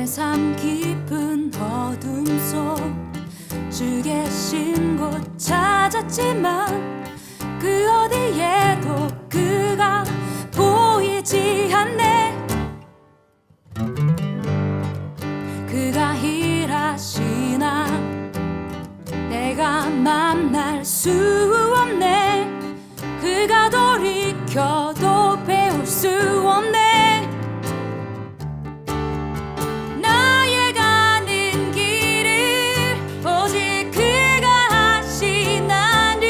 내 삶 깊은 어둠 속 주 계신 곳 찾았지만 그 어디에도 그가 보이지 않네. 그가 일하시나 내가 만날 수 없네. 그가 돌이켜도 배울 수 없네. 나의 가는 길을 오직 그가 하시나니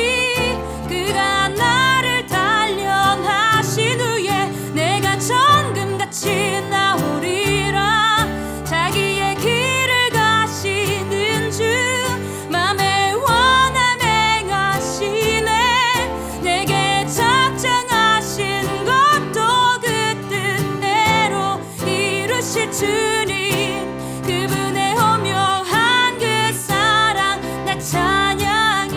그가 나를 단련하신 후에 내가 정금같이 나오리라. 자기의 길을 가시는 주 맘에 원함 행하시네. 내게 작정하신 것도 그 뜻대로 이루실 주님. 그분의 오묘한 그 사랑 나 찬양해.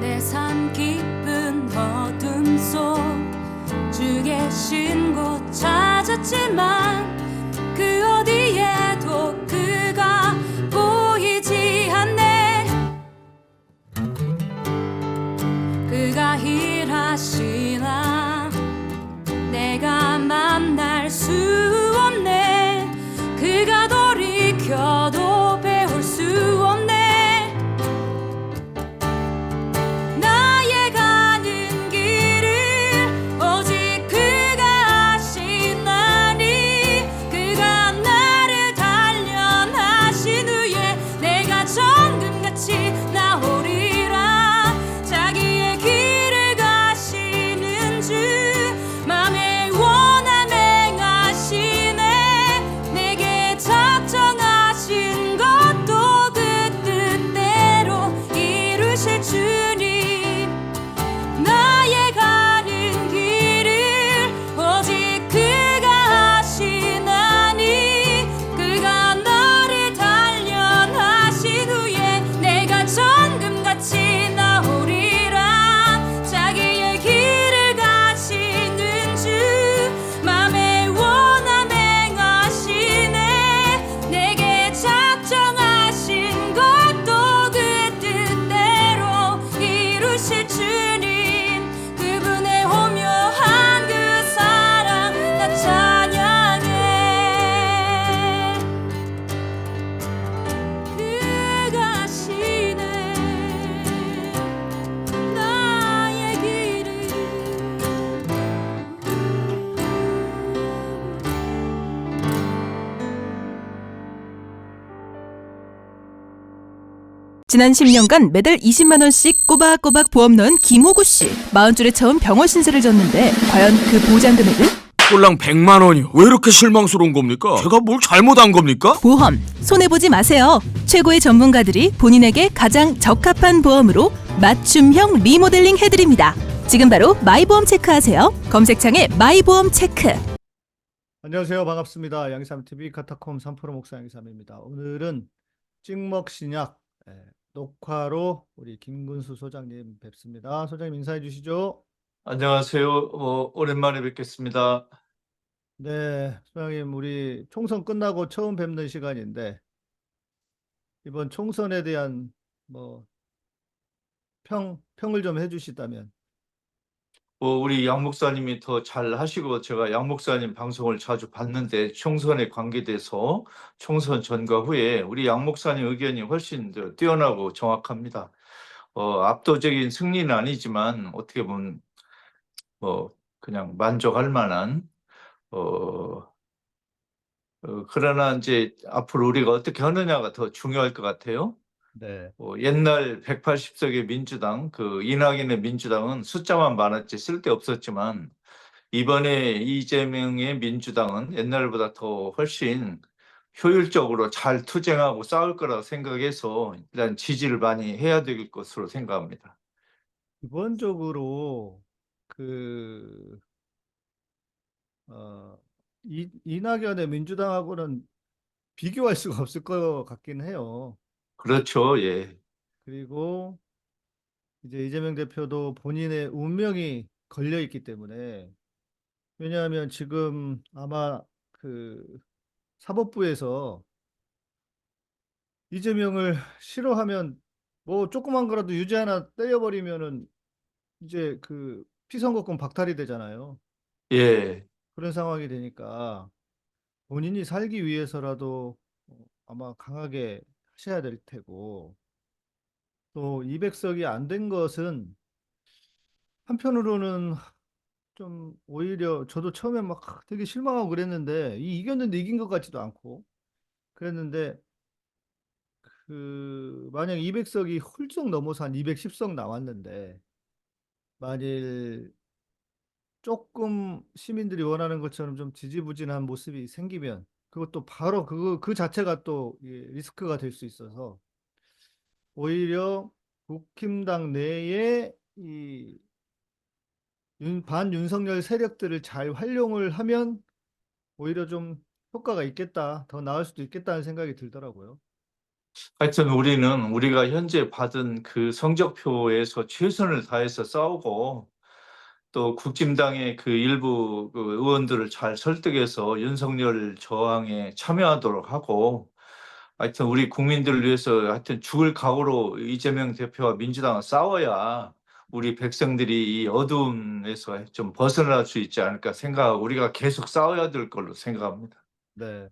내 삶 깊은 어둠 속 주 계신 곳 찾았지만 그 어디에도 그가 보이지 않네. 그가 일하시나 내가 만날 수 없네. 그가 돌이켜도 배울 수 없네. 나의 가는 길을 오직 그가 하시나니 그가 나를 단련하신 후에 내가 정금같이 나오리라. 자기의 길을 가시는 주 맘에 원함 행하시네. 내게 작정하신 것도 그 뜻대로 이루실 주님. 나의 가는 길을 오직 그가 하시나니 그가 나를 단련하신 후에 내가 정금같이 나오리라. 자기의 길을 가시는 주 맘에 원함 행하시네. 내게 작정하신 것도 그 뜻대로 이루실 주님. 그분의 오묘한 그 사랑 나 찬양해. 그가 하시네 나의 길을. 지난 10년간 매달 20만 원씩 꼬박꼬박 보험 넣은 김호구 씨. 40줄에 처음 병원 신세를 졌는데 과연 그 보장 금액은? 꼴랑 100만 원이요. 왜 이렇게 실망스러운 겁니까? 제가 뭘 잘못한 겁니까? 보험 손해보지 마세요. 최고의 전문가들이 본인에게 가장 적합한 보험으로 맞춤형 리모델링 해드립니다. 지금 바로 마이보험 체크하세요. 검색창에 마이보험 체크. 안녕하세요. 반갑습니다. 양삼TV 카타콤 3프로 목사 양삼입니다. 오늘은 찍먹신약 녹화로 우리 김근수 소장님 뵙습니다. 소장님 인사해 주시죠. 안녕하세요. 오랜만에 뵙겠습니다. 네, 소장님 우리 총선 끝나고 처음 뵙는 시간인데 이번 총선에 대한 평을 좀 해주시다면. 우리 양 목사님이 더 잘 하시고 제가 양 목사님 방송을 자주 봤는데 총선에 관계돼서 총선 전과 후에 우리 양 목사님 의견이 훨씬 더 뛰어나고 정확합니다. 압도적인 승리는 아니지만 어떻게 보면 그냥 만족할 만한 그러나 이제 앞으로 우리가 어떻게 하느냐가 더 중요할 것 같아요. 네, 옛날 180석의 민주당, 그 이낙연의 민주당은 숫자만 많았지 쓸데없었지만 이번에 이재명의 민주당은 옛날보다 더 훨씬 효율적으로 잘 투쟁하고 싸울 거라고 생각해서 일단 지지를 많이 해야 될 것으로 생각합니다. 기본적으로 이낙연의 민주당하고는 비교할 수가 없을 것 같긴 해요. 그렇죠. 예. 그리고 이제 이재명 대표도 본인의 운명이 걸려 있기 때문에 왜냐하면 지금 아마 그 사법부에서 이재명을 싫어하면 뭐 조그만 거라도 유죄 하나 때려버리면은 이제 그 피선거권 박탈이 되잖아요. 예. 그런 상황이 되니까 본인이 살기 위해서라도 아마 강하게 하셔야 될 테고 또 200석이 안 된 것은 한편으로는 좀 오히려 저도 처음에 막 되게 실망하고 그랬는데 이겼는데 이긴 것 같지도 않고 그랬는데 그 만약 200석이 훌쩍 넘어서 한 210석 나왔는데 만일 조금 시민들이 원하는 것처럼 좀 지지부진한 모습이 생기면 그것도 바로 그 자체가 또 리스크가 될 수 있어서 오히려 국힘당 내에 이 반윤석열 세력들을 잘 활용을 하면 오히려 좀 효과가 있겠다, 더 나을 수도 있겠다는 생각이 들더라고요. 하여튼 우리는 우리가 현재 받은 그 성적표에서 최선을 다해서 싸우고 또 국진당의 그 일부 그 의원들을 잘 설득해서 윤석열 저항에 참여하도록 하고 하여튼 우리 국민들을 위해서 하여튼 죽을 각오로 이재명 대표와 민주당은 싸워야 우리 백성들이 이 어두움에서 좀 벗어날 수 있지 않을까 생각하고 우리가 계속 싸워야 될 걸로 생각합니다. 네.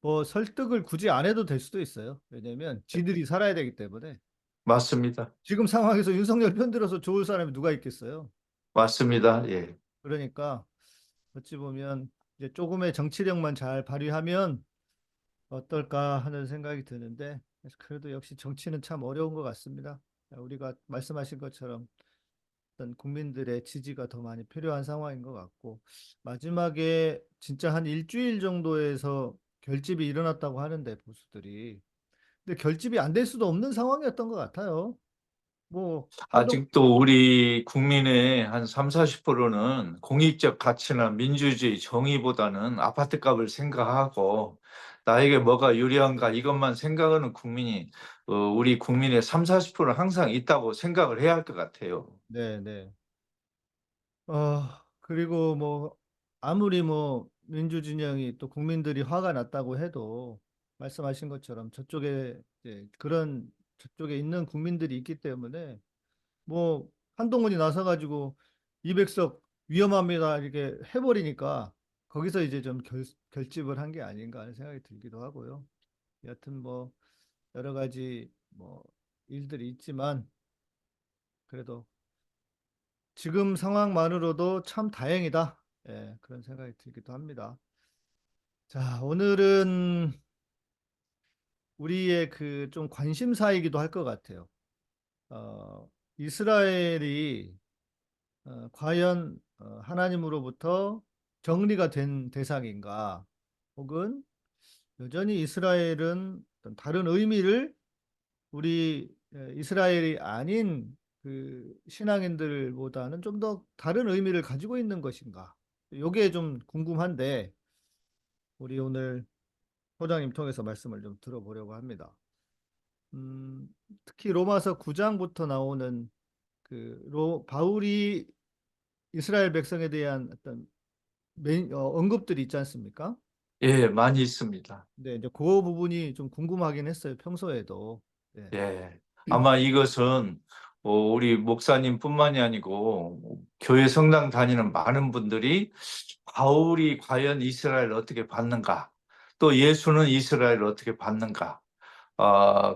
뭐 설득을 굳이 안 해도 될 수도 있어요. 왜냐면 지들이 살아야 되기 때문에 맞습니다. 지금 상황에서 윤석열 편들어서 좋을 사람이 누가 있겠어요. 맞습니다. 예. 그러니까 어찌 보면 이제 조금의 정치력만 잘 발휘하면 어떨까 하는 생각이 드는데 그래도 역시 정치는 참 어려운 것 같습니다. 우리가 말씀하신 것처럼 어떤 국민들의 지지가 더 많이 필요한 상황인 것 같고 마지막에 진짜 한 일주일 정도에서 결집이 일어났다고 하는데 보수들이 근데 결집이 안 될 수도 없는 상황이었던 것 같아요. 뭐 한동 아직도 우리 국민의 한 30~40%는 공익적 가치나 민주주의 정의보다는 아파트 값을 생각하고 나에게 뭐가 유리한가 이것만 생각하는 국민이 우리 국민의 30~40%는 항상 있다고 생각을 해야 할 것 같아요. 네, 네. 그리고 뭐, 아무리 뭐, 민주진영이 또 국민들이 화가 났다고 해도, 말씀하신 것처럼 저쪽에, 이제 그런, 저쪽에 있는 국민들이 있기 때문에, 뭐, 한동훈이 나서가지고 200석 위험합니다. 이렇게 해버리니까, 거기서 이제 좀 결집을 한 게 아닌가 하는 생각이 들기도 하고요. 여튼 뭐, 여러 가지 뭐, 일들이 있지만, 그래도 지금 상황만으로도 참 다행이다. 예, 그런 생각이 들기도 합니다. 자, 오늘은 우리의 그 좀 관심사이기도 할 것 같아요. 이스라엘이 과연 하나님으로부터 정리가 된 대상인가? 혹은 여전히 이스라엘은 어떤 다른 의미를 우리 이스라엘이 아닌 그 신앙인들보다는 좀 더 다른 의미를 가지고 있는 것인가? 요게 좀 궁금한데 우리 오늘 소장님 통해서 말씀을 좀 들어보려고 합니다. 음, 특히 로마서 9장부터 나오는 바울이 이스라엘 백성에 대한 어떤 언급들이 있지 않습니까? 예, 많이 있습니다. 네, 이제 그 부분이 좀 궁금하긴 했어요. 평소에도. 네, 예. 아마 이것은 우리 목사님뿐만이 아니고 교회 성당 다니는 많은 분들이 바울이 과연 이스라엘을 어떻게 봤는가, 또 예수는 이스라엘을 어떻게 봤는가,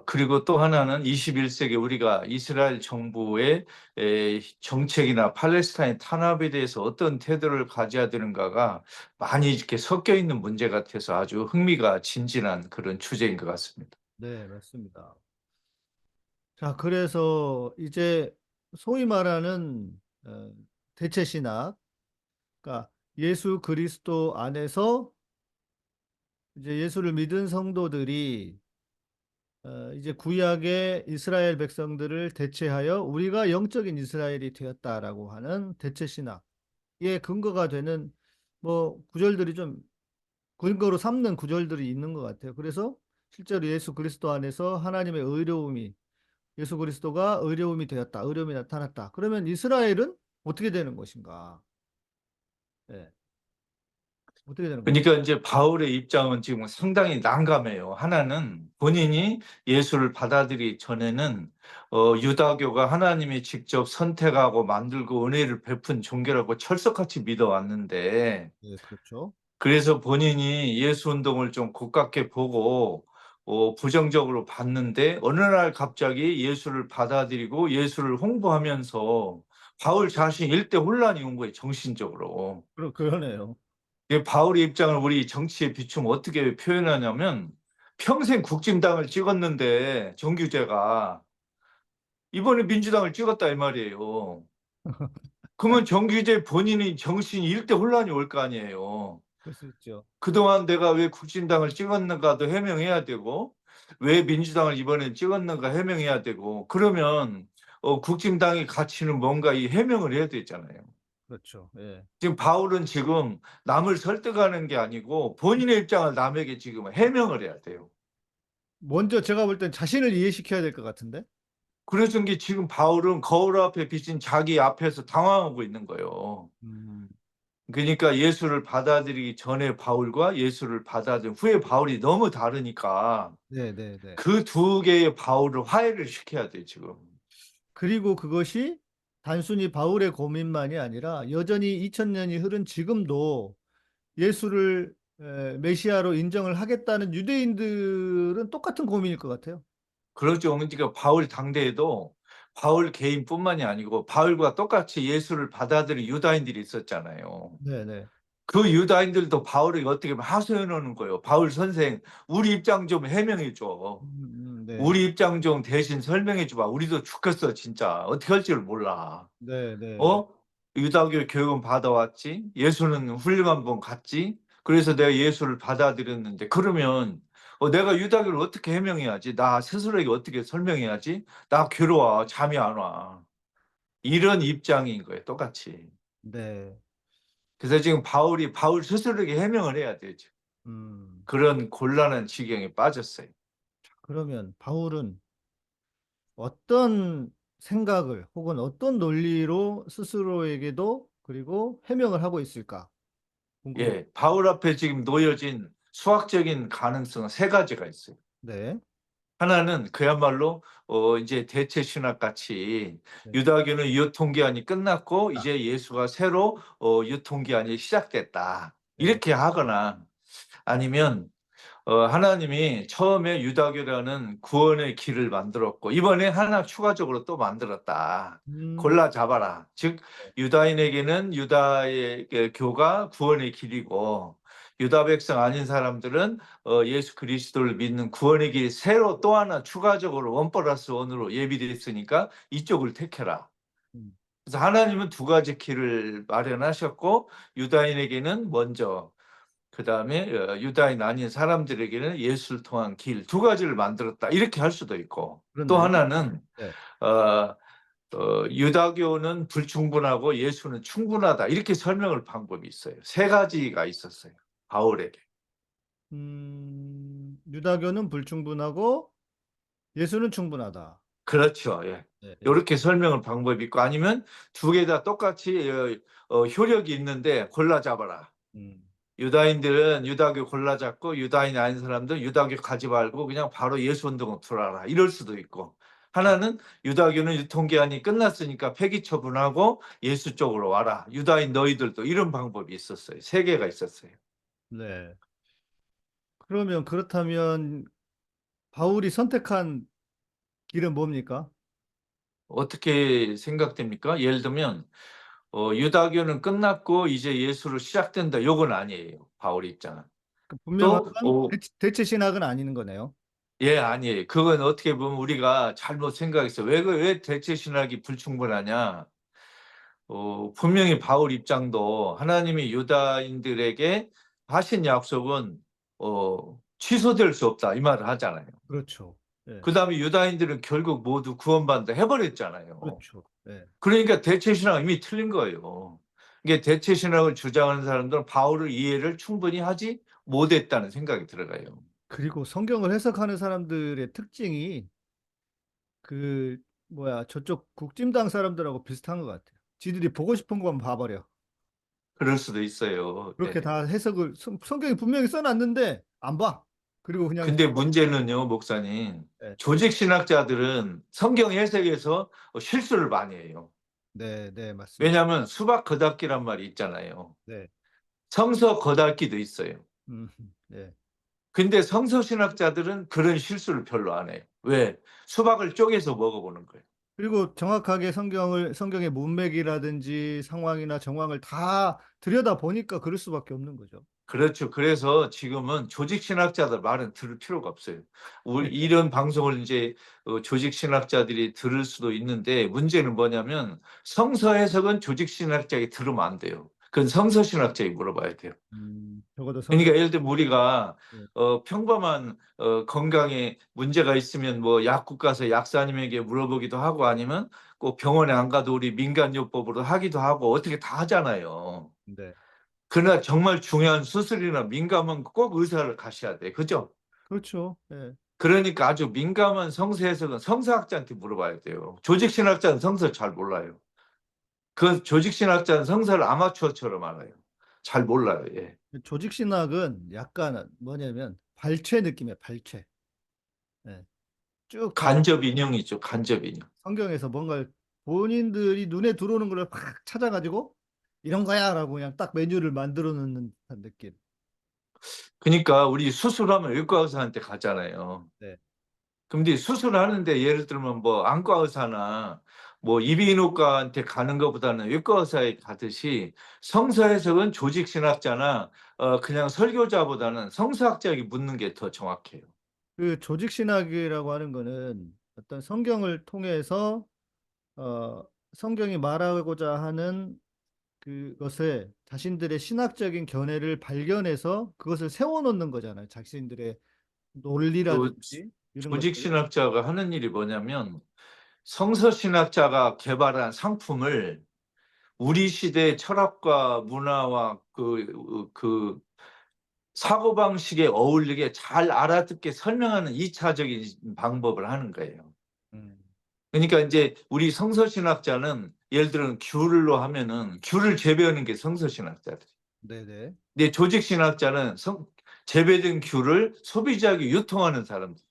그리고 또 하나는 21세기 우리가 이스라엘 정부의 정책이나 팔레스타인 탄압에 대해서 어떤 태도를 가져야 되는가가 많이 이렇게 섞여 있는 문제 같아서 아주 흥미가 진진한 그런 주제인 것 같습니다. 네, 맞습니다. 자, 그래서 이제 소위 말하는 대체 신학, 그러니까 예수 그리스도 안에서 이제 예수를 믿은 성도들이 이제 구약의 이스라엘 백성들을 대체하여 우리가 영적인 이스라엘이 되었다라고 하는 대체 신학의 근거가 되는 뭐 구절들이 좀 근거로 삼는 구절들이 있는 것 같아요. 그래서 실제로 예수 그리스도 안에서 하나님의 의로움이 예수 그리스도가 의로움이 되었다. 의로움이 나타났다. 그러면 이스라엘은 어떻게 되는 것인가? 예. 어떻게 되는 그러니까 것인가? 이제 바울의 입장은 지금 상당히 난감해요. 하나는 본인이 예수를 받아들이기 전에는 유다교가 하나님이 직접 선택하고 만들고 은혜를 베푼 종교라고 철석같이 믿어왔는데, 예, 그렇죠. 그래서 본인이 예수 운동을 좀 고깝게 보고 부정적으로 봤는데, 어느 날 갑자기 예수를 받아들이고 예수를 홍보하면서 바울 자신 일대 혼란이 온 거예요, 정신적으로. 그러네요. 이 바울의 입장을 우리 정치에 비추면 어떻게 표현하냐면, 평생 국진당을 찍었는데 정규제가 이번에 민주당을 찍었다 이 말이에요. 그러면 정규제 본인이 정신이 일대 혼란이 올 거 아니에요. 그럴 수 있죠. 그동안 내가 왜 국진당을 찍었는가도 해명해야 되고, 왜 민주당을 이번에 찍었는가 해명해야 되고, 그러면 국진당의 가치는 뭔가 이 해명을 해야 되잖아요. 그렇죠. 예. 지금 바울은 지금 남을 설득하는 게 아니고 본인의 입장을 남에게 지금 해명을 해야 돼요. 먼저 제가 볼 땐 자신을 이해시켜야 될 것 같은데? 그래서 이게 지금 바울은 거울 앞에 비친 자기 앞에서 당황하고 있는 거예요. 음, 그러니까 예수를 받아들이기 전에 바울과 예수를 받아들인 후에 바울이 너무 다르니까 네, 네, 네. 그 두 개의 바울을 화해를 시켜야 돼, 지금. 그리고 그것이 단순히 바울의 고민만이 아니라 여전히 2000년이 흐른 지금도 예수를 메시아로 인정을 하겠다는 유대인들은 똑같은 고민일 것 같아요. 그렇죠. 그러니까 바울 당대에도 바울 개인뿐만이 아니고 바울과 똑같이 예수를 받아들인 유다인들이 있었잖아요. 네, 네. 그 유다인들도 바울에게 어떻게 보면 하소연해 오는 거예요. 바울 선생, 우리 입장 좀 해명해 줘. 네. 우리 입장 좀 대신 설명해 줘봐. 우리도 죽겠어, 진짜. 어떻게 할 줄 몰라. 네, 네, 네. 어? 유다교 교육은 받아왔지. 예수는 훌륭한 분 같지. 그래서 내가 예수를 받아들였는데, 그러면 내가 유다교를 어떻게 해명해야지? 나 스스로에게 어떻게 설명해야지? 나 괴로워. 잠이 안 와. 이런 입장인 거예요, 똑같이. 네. 그래서 지금 바울 스스로에게 해명을 해야 돼요, 지금. 음, 그런 곤란한 지경에 빠졌어요. 그러면 바울은 어떤 생각을 혹은 어떤 논리로 스스로에게도 그리고 해명을 하고 있을까 궁금해요. 예, 바울 앞에 지금 놓여진 수학적인 가능성은 세 가지가 있어요. 네. 하나는 그야말로 이제 대체 신학 같이 네. 유다교는 유통기한이 끝났고 이제 예수가 새로 유통기한이 시작됐다. 네. 이렇게 하거나, 아니면 하나님이 처음에 유다교라는 구원의 길을 만들었고 이번에 하나 추가적으로 또 만들었다. 음, 골라 잡아라. 즉 유다인에게는 유다의 교가 구원의 길이고, 유다 백성 아닌 사람들은 예수 그리스도를 믿는 구원의 길이 새로 또 하나 추가적으로 원 플러스 원으로 예비되어 있으니까 이쪽을 택해라. 음, 그래서 하나님은 두 가지 길을 마련하셨고, 유다인에게는 먼저, 그 다음에 유다인 아닌 사람들에게는 예수를 통한 길 두 가지를 만들었다. 이렇게 할 수도 있고, 또 그렇네요. 하나는 네. 유다교는 불충분하고 예수는 충분하다. 이렇게 설명할 방법이 있어요. 세 가지가 있었어요, 바울에게. 유다교는 불충분하고 예수는 충분하다. 그렇죠. 예. 네, 네. 이렇게 설명할 방법이 있고, 아니면 두 개 다 똑같이 효력이 있는데 골라 잡아라. 음, 유다인들은 유다교 골라 잡고, 유다인 아닌 사람들은 유다교 가지 말고 그냥 바로 예수 운동으로 들어라. 이럴 수도 있고, 하나는 유다교는 유통기한이 끝났으니까 폐기 처분하고 예수 쪽으로 와라. 유다인 너희들도, 이런 방법이 있었어요. 세 개가 있었어요. 네. 그러면 그렇다면 바울이 선택한 길은 뭡니까? 어떻게 생각됩니까? 예를 들면 유다교는 끝났고 이제 예수로 시작된다. 요건 아니에요, 바울 입장은. 그 분명한 또 대체 신학은 아닌 거네요. 예, 아니에요. 그건 어떻게 보면 우리가 잘못 생각했어요. 왜 대체 신학이 불충분하냐? 분명히 바울 입장도 하나님이 유다인들에게 하신 약속은 취소될 수 없다, 이 말을 하잖아요. 그렇죠. 네. 그 다음에 유다인들은 결국 모두 구원받는다 해버렸잖아요. 그렇죠. 네. 그러니까 대체 신학은 이미 틀린 거예요. 이게 대체 신학을 주장하는 사람들은 바울의 이해를 충분히 하지 못했다는 생각이 들어가요. 그리고 성경을 해석하는 사람들의 특징이 그 뭐야 저쪽 국진당 사람들하고 비슷한 것 같아요. 지들이 보고 싶은 것만 봐버려. 그럴 수도 있어요. 그렇게 네. 다 해석을 성경이 분명히 써놨는데 안 봐. 그리고 그냥 근데 문제는요, 목사님. 네, 조직 신학자들은 성경 해석에서 실수를 많이 해요. 네, 네, 맞습니다. 왜냐하면 수박 겉핥기란 말이 있잖아요. 네, 성서 겉핥기도 있어요. 네, 근데 성서 신학자들은 그런 실수를 별로 안 해요. 왜? 수박을 쪼개서 먹어보는 거예요. 그리고 정확하게 성경의 문맥이라든지 상황이나 정황을 다 들여다 보니까 그럴 수밖에 없는 거죠. 그렇죠. 그래서 지금은 조직 신학자들 말은 들을 필요가 없어요. 우리 이런 방송을 이제 조직 신학자들이 들을 수도 있는데 문제는 뭐냐면 성서 해석은 조직 신학자에게 들으면 안 돼요. 그건 성서 신학자에게 물어봐야 돼요. 적어도 성경. 그러니까 예를 들면 우리가 네, 평범한 건강에 문제가 있으면 뭐 약국 가서 약사님에게 물어보기도 하고 아니면 꼭 병원에 안 가도 우리 민간요법으로 하기도 하고 어떻게 다 하잖아요. 네, 그러나 정말 중요한 수술이나 민감한 거 꼭 의사를 가셔야 돼. 그죠? 그렇죠. 네. 그러니까 아주 민감한 성서 해석은 성서학자한테 물어봐야 돼요. 조직신학자는 성서 잘 몰라요. 그 조직신학자는 성서를 아마추어처럼 알아요. 잘 몰라요. 예. 조직 신학은 약간 뭐냐면 발췌 느낌이에요. 발췌. 네. 쭉 다 간접 인용이죠. 간접 인용. 성경에서 뭔가 본인들이 눈에 들어오는 걸 팍 찾아가지고 이런 거야라고 그냥 딱 메뉴를 만들어 놓는 듯한 느낌. 그러니까 우리 수술하면 외과 의사한테 가잖아요. 네. 근데 수술하는데 예를 들면 뭐 안과 의사나 뭐 이비인후과한테 가는 것보다는 외과 의사에 가듯이 성서 해석은 조직 신학자나 그냥 설교자보다는 성서학자에게 묻는 게 더 정확해요. 그 조직 신학이라고 하는 거는 어떤 성경을 통해서 어, 성경이 말하고자 하는 그것에 자신들의 신학적인 견해를 발견해서 그것을 세워놓는 거잖아요. 자신들의 또 논리라든지 이런 조직 것들을. 신학자가 하는 일이 뭐냐면 성서 신학자가 개발한 상품을 우리 시대의 철학과 문화와 그 사고방식에 어울리게 잘 알아듣게 설명하는 2차적인 방법을 하는 거예요. 음, 그러니까 이제 우리 성서신학자는 예를 들어 귤로 하면은 귤을 재배하는 게 성서신학자들. 네네. 근데 조직신학자는 재배된 귤을 소비자에게 유통하는 사람들.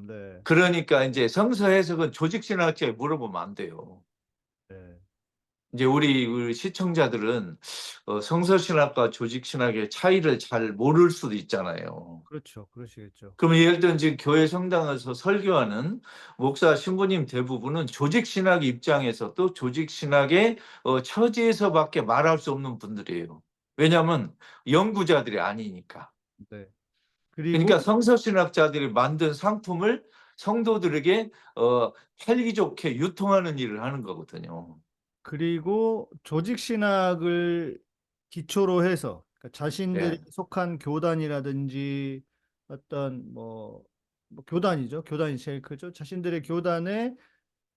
네. 그러니까 이제 성서 해석은 조직신학자에 물어보면 안 돼요. 네. 이제 우리 시청자들은 성서신학과 조직신학의 차이를 잘 모를 수도 있잖아요. 그렇죠. 그러시겠죠. 그러면 예를 들면 지금 교회 성당에서 설교하는 목사 신부님 대부분은 조직신학 입장에서도 조직신학의 처지에서밖에 말할 수 없는 분들이에요. 왜냐하면 연구자들이 아니니까. 네. 그리고 그러니까 성서신학자들이 만든 상품을 성도들에게 팔기 좋게 유통하는 일을 하는 거거든요. 조직 신학을 기초로 해서 그러니까 자신들이 네. 속한 교단이라든지 어떤 뭐 교단이죠. 교단이 제일 크죠. 자신들의 교단의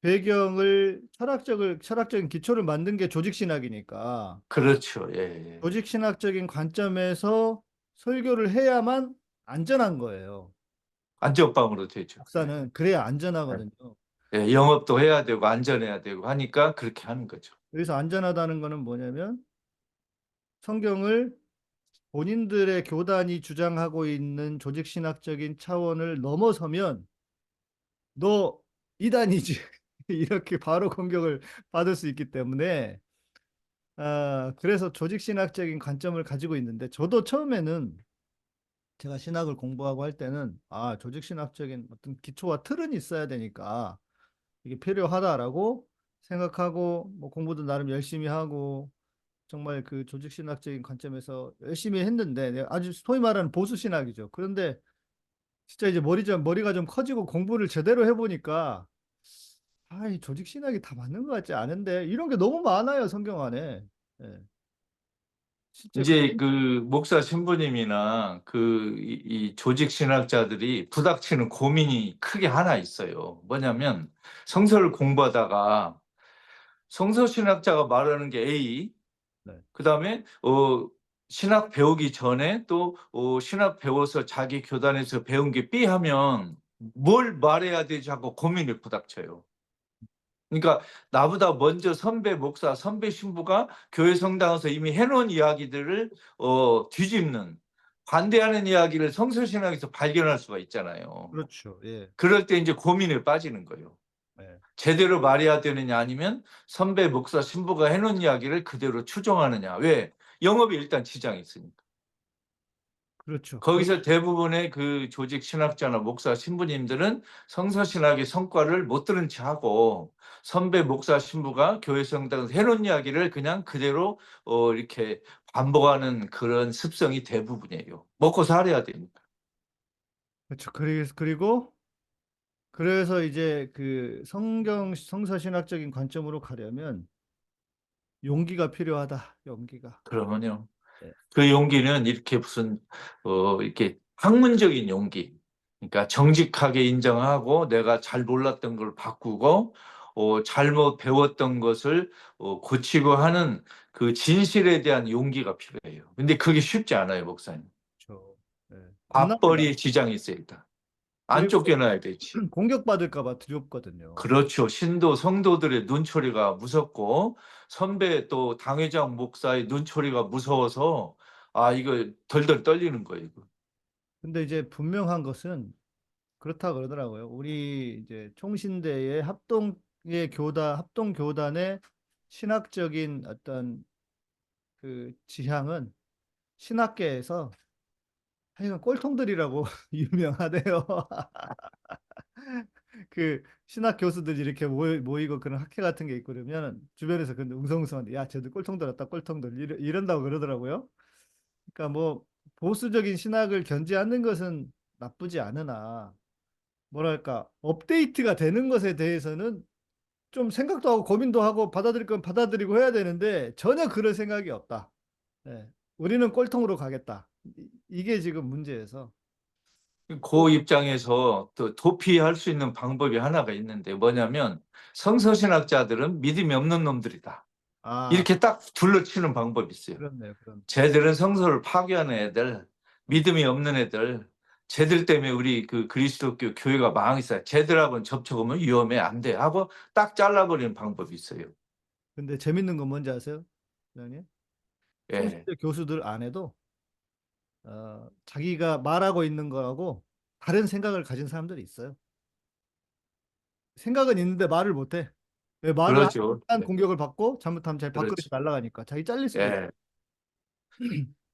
배경을 철학적인 기초를 만든 게 조직 신학이니까 그렇죠. 예, 예. 조직 신학적인 관점에서 설교를 해야만 안전한 거예요. 안전빵으로 되죠. 예. 목사는 그래야 예. 안전하거든요. 예, 영업도 해야 되고 안전해야 되고 하니까 그렇게 하는 거죠. 여기서 안전하다는 거는 뭐냐면 성경을 본인들의 교단이 주장하고 있는 조직 신학적인 차원을 넘어서면 너 이단이지 이렇게 바로 공격을 받을 수 있기 때문에 그래서 조직 신학적인 관점을 가지고 있는데 저도 처음에는 제가 신학을 공부하고 할 때는 조직 신학적인 어떤 기초와 틀은 있어야 되니까 이게 필요하다라고 생각하고 뭐 공부도 나름 열심히 하고 정말 그 조직 신학적인 관점에서 열심히 했는데 아주 소위 말하는 보수 신학이죠. 그런데 진짜 이제 머리가 좀 커지고 공부를 제대로 해보니까 이 조직 신학이 다 맞는 것 같지 않은데 이런 게 너무 많아요 성경 안에. 예. 실제 이제 그 목사 신부님이나 이 조직 신학자들이 부닥치는 고민이 크게 하나 있어요. 뭐냐면 성서를 공부하다가 성서신학자가 말하는 게 A, 네. 그다음에 신학 배우기 전에 또 신학 배워서 자기 교단에서 배운 게 B 하면 뭘 말해야 되지 하고 고민을 부닥쳐요. 그러니까 나보다 먼저 선배 목사, 선배 신부가 교회 성당에서 이미 해놓은 이야기들을 뒤집는, 반대하는 이야기를 성서신학에서 발견할 수가 있잖아요. 그렇죠. 예. 그럴 때 이제 고민에 빠지는 거예요. 예. 제대로 말해야 되느냐 아니면 선배 목사 신부가 해놓은 이야기를 그대로 추종하느냐. 왜? 영업에 일단 지장이 있으니까. 그렇죠. 거기서 대부분의 그 조직 신학자나 목사 신부님들은 성서 신학의 성과를 못 들은 채 하고 선배 목사 신부가 교회 성당에서 해놓은 이야기를 그냥 그대로 이렇게 반복하는 그런 습성이 대부분이에요. 먹고 살아야 되니까. 그렇죠. 그래서 이제 그 성서 신학적인 관점으로 가려면 용기가 필요하다. 용기가. 그러면요. 예. 그 용기는 이렇게 무슨 이렇게 학문적인 용기. 그러니까 정직하게 인정하고 내가 잘 몰랐던 걸 바꾸고 잘못 배웠던 것을 고치고 하는 그 진실에 대한 용기가 필요해요. 근데 그게 쉽지 않아요, 목사님. 그렇죠. 예. 겁납니다. 맞벌이에 지장이 있어요, 일단. 안 그리고 쫓겨나야 되지. 공격받을까 봐 두렵거든요. 그렇죠. 신도 성도들의 눈초리가 무섭고 선배 또 당회장 목사의 눈초리가 무서워서 이거 덜덜 떨리는 거예요. 이거. 근데 이제 분명한 것은 그렇다 그러더라고요. 우리 이제 총신대의 합동 교단의 신학적인 어떤 그 지향은 신학계에서 하여간 꼴통들이라고 유명하대요. 그 신학 교수들이 이렇게 모이고 그런 학회 같은 게 있고 그러면 주변에서 근데 웅성웅성한데 야 쟤들 꼴통들 왔다 꼴통들 이런다고 그러더라고요. 그러니까 뭐 보수적인 신학을 견지 않는 것은 나쁘지 않으나 뭐랄까 업데이트가 되는 것에 대해서는 좀 생각도 하고 고민도 하고 받아들일 건 받아들이고 해야 되는데 전혀 그럴 생각이 없다. 예. 우리는 꼴통으로 가겠다. 이게 지금 문제여서. 그 입장에서 또 도피할 수 있는 방법이 하나가 있는데 뭐냐면 성서신학자들은 믿음이 없는 놈들이다. 아, 이렇게 딱 둘러치는 방법이 있어요. 그렇네요. 그럼. 쟤들은 성서를 파괴하는 애들, 믿음이 없는 애들, 쟤들 때문에 우리 그 그리스도교 교회가 망했어요. 쟤들하고는 접촉하면 위험해, 안 돼 하고 딱 잘라버리는 방법이 있어요. 근데 재밌는 건 뭔지 아세요? 회장님? 예. 총신대 교수들 안에도 자기가 말하고 있는 거하고 다른 생각을 가진 사람들이 있어요. 생각은 있는데 말을 못해. 왜 말을 그러죠. 한 예. 공격을 받고 잘못하면 자기 밥그릇이 그렇지. 날아가니까 자기 잘릴 수도 있어. 예.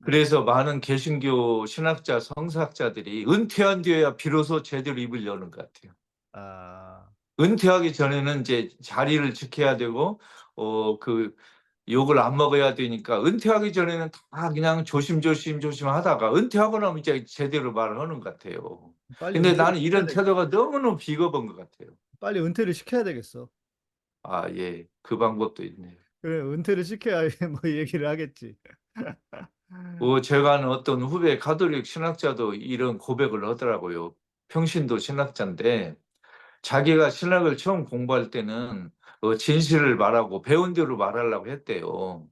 그래서 많은 개신교 신학자, 성사학자들이 은퇴한 뒤에야 비로소 제대로 입을 여는 것 같아요. 아, 은퇴하기 전에는 이제 자리를 지켜야 되고, 그 욕을 안 먹어야 되니까 은퇴하기 전에는 다 그냥 조심조심 하다가 은퇴하고 나면 이제 제대로 말을 하는 것 같아요. 빨리 근데 은퇴를 나는 시켜야 이런 되, 태도가 너무너무 비겁한 것 같아요. 빨리 은퇴를 시켜야 되겠어. 예. 그 방법도 있네요. 그래, 은퇴를 시켜야 뭐 얘기를 하겠지. 제가 아는 어떤 후배 가톨릭 신학자도 이런 고백을 하더라고요. 평신도 신학자인데 자기가 신학을 처음 공부할 때는 진실을 말하고 배운 대로 말하려고 했대요.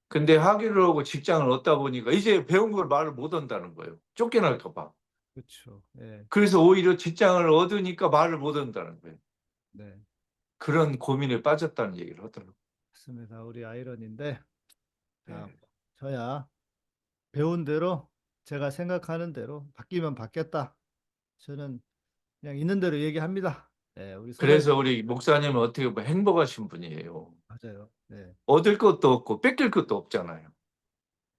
근데 학위를 하고 직장을 얻다 보니까 이제 배운 걸 말을 못 한다는 거예요. 쫓겨날까 봐. 그렇죠. 예, 그래서 오히려 직장을 얻으니까 말을 못 한다는 거예요. 네, 그런 고민에 빠졌다는 얘기를 하더라고요. 맞습니다. 우리 아이러니인데, 자, 네. 저야 배운 대로 제가 생각하는 대로 바뀌면 바뀌었다. 저는 그냥 있는 대로 얘기합니다. 네, 우리 소장님 그래서 우리 목사님은 어떻게 보면 행복하신 분이에요. 맞아요. 네, 얻을 것도 없고 뺏길 것도 없잖아요.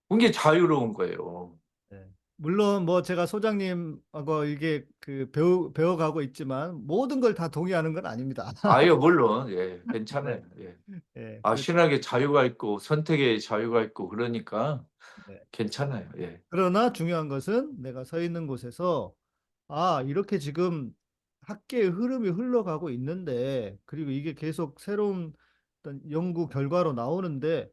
그게 자유로운 거예요. 네. 물론 뭐 제가 소장님하고 이게 그 배워가고 있지만 모든 걸 다 동의하는 건 아닙니다. 물론, 예, 네, 괜찮아요. 예. 네, 신학의 자유가 있고 선택의 자유가 있고 그러니까 네. 괜찮아요. 예. 그러나 중요한 것은 내가 서 있는 곳에서 이렇게 지금 학계의 흐름이 흘러가고 있는데 그리고 이게 계속 새로운 어떤 연구 결과로 나오는데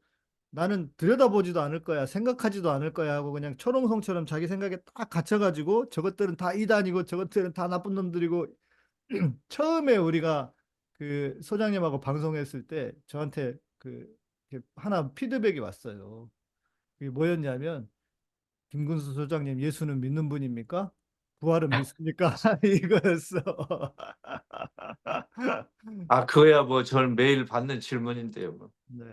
나는 들여다보지도 않을 거야, 생각하지도 않을 거야 하고 그냥 초롱성처럼 자기 생각에 딱 갇혀가지고 저것들은 다 이단이고 저것들은 다 나쁜 놈들이고 처음에 우리가 그 소장님하고 방송했을 때 저한테 이렇게 하나 피드백이 왔어요. 그게 뭐였냐면 김군수 소장님 예수는 믿는 분입니까? 부활은 믿습니까? 이거였어. 아, 그거야 뭐 저는 매일 받는 질문인데요. 뭐. 네.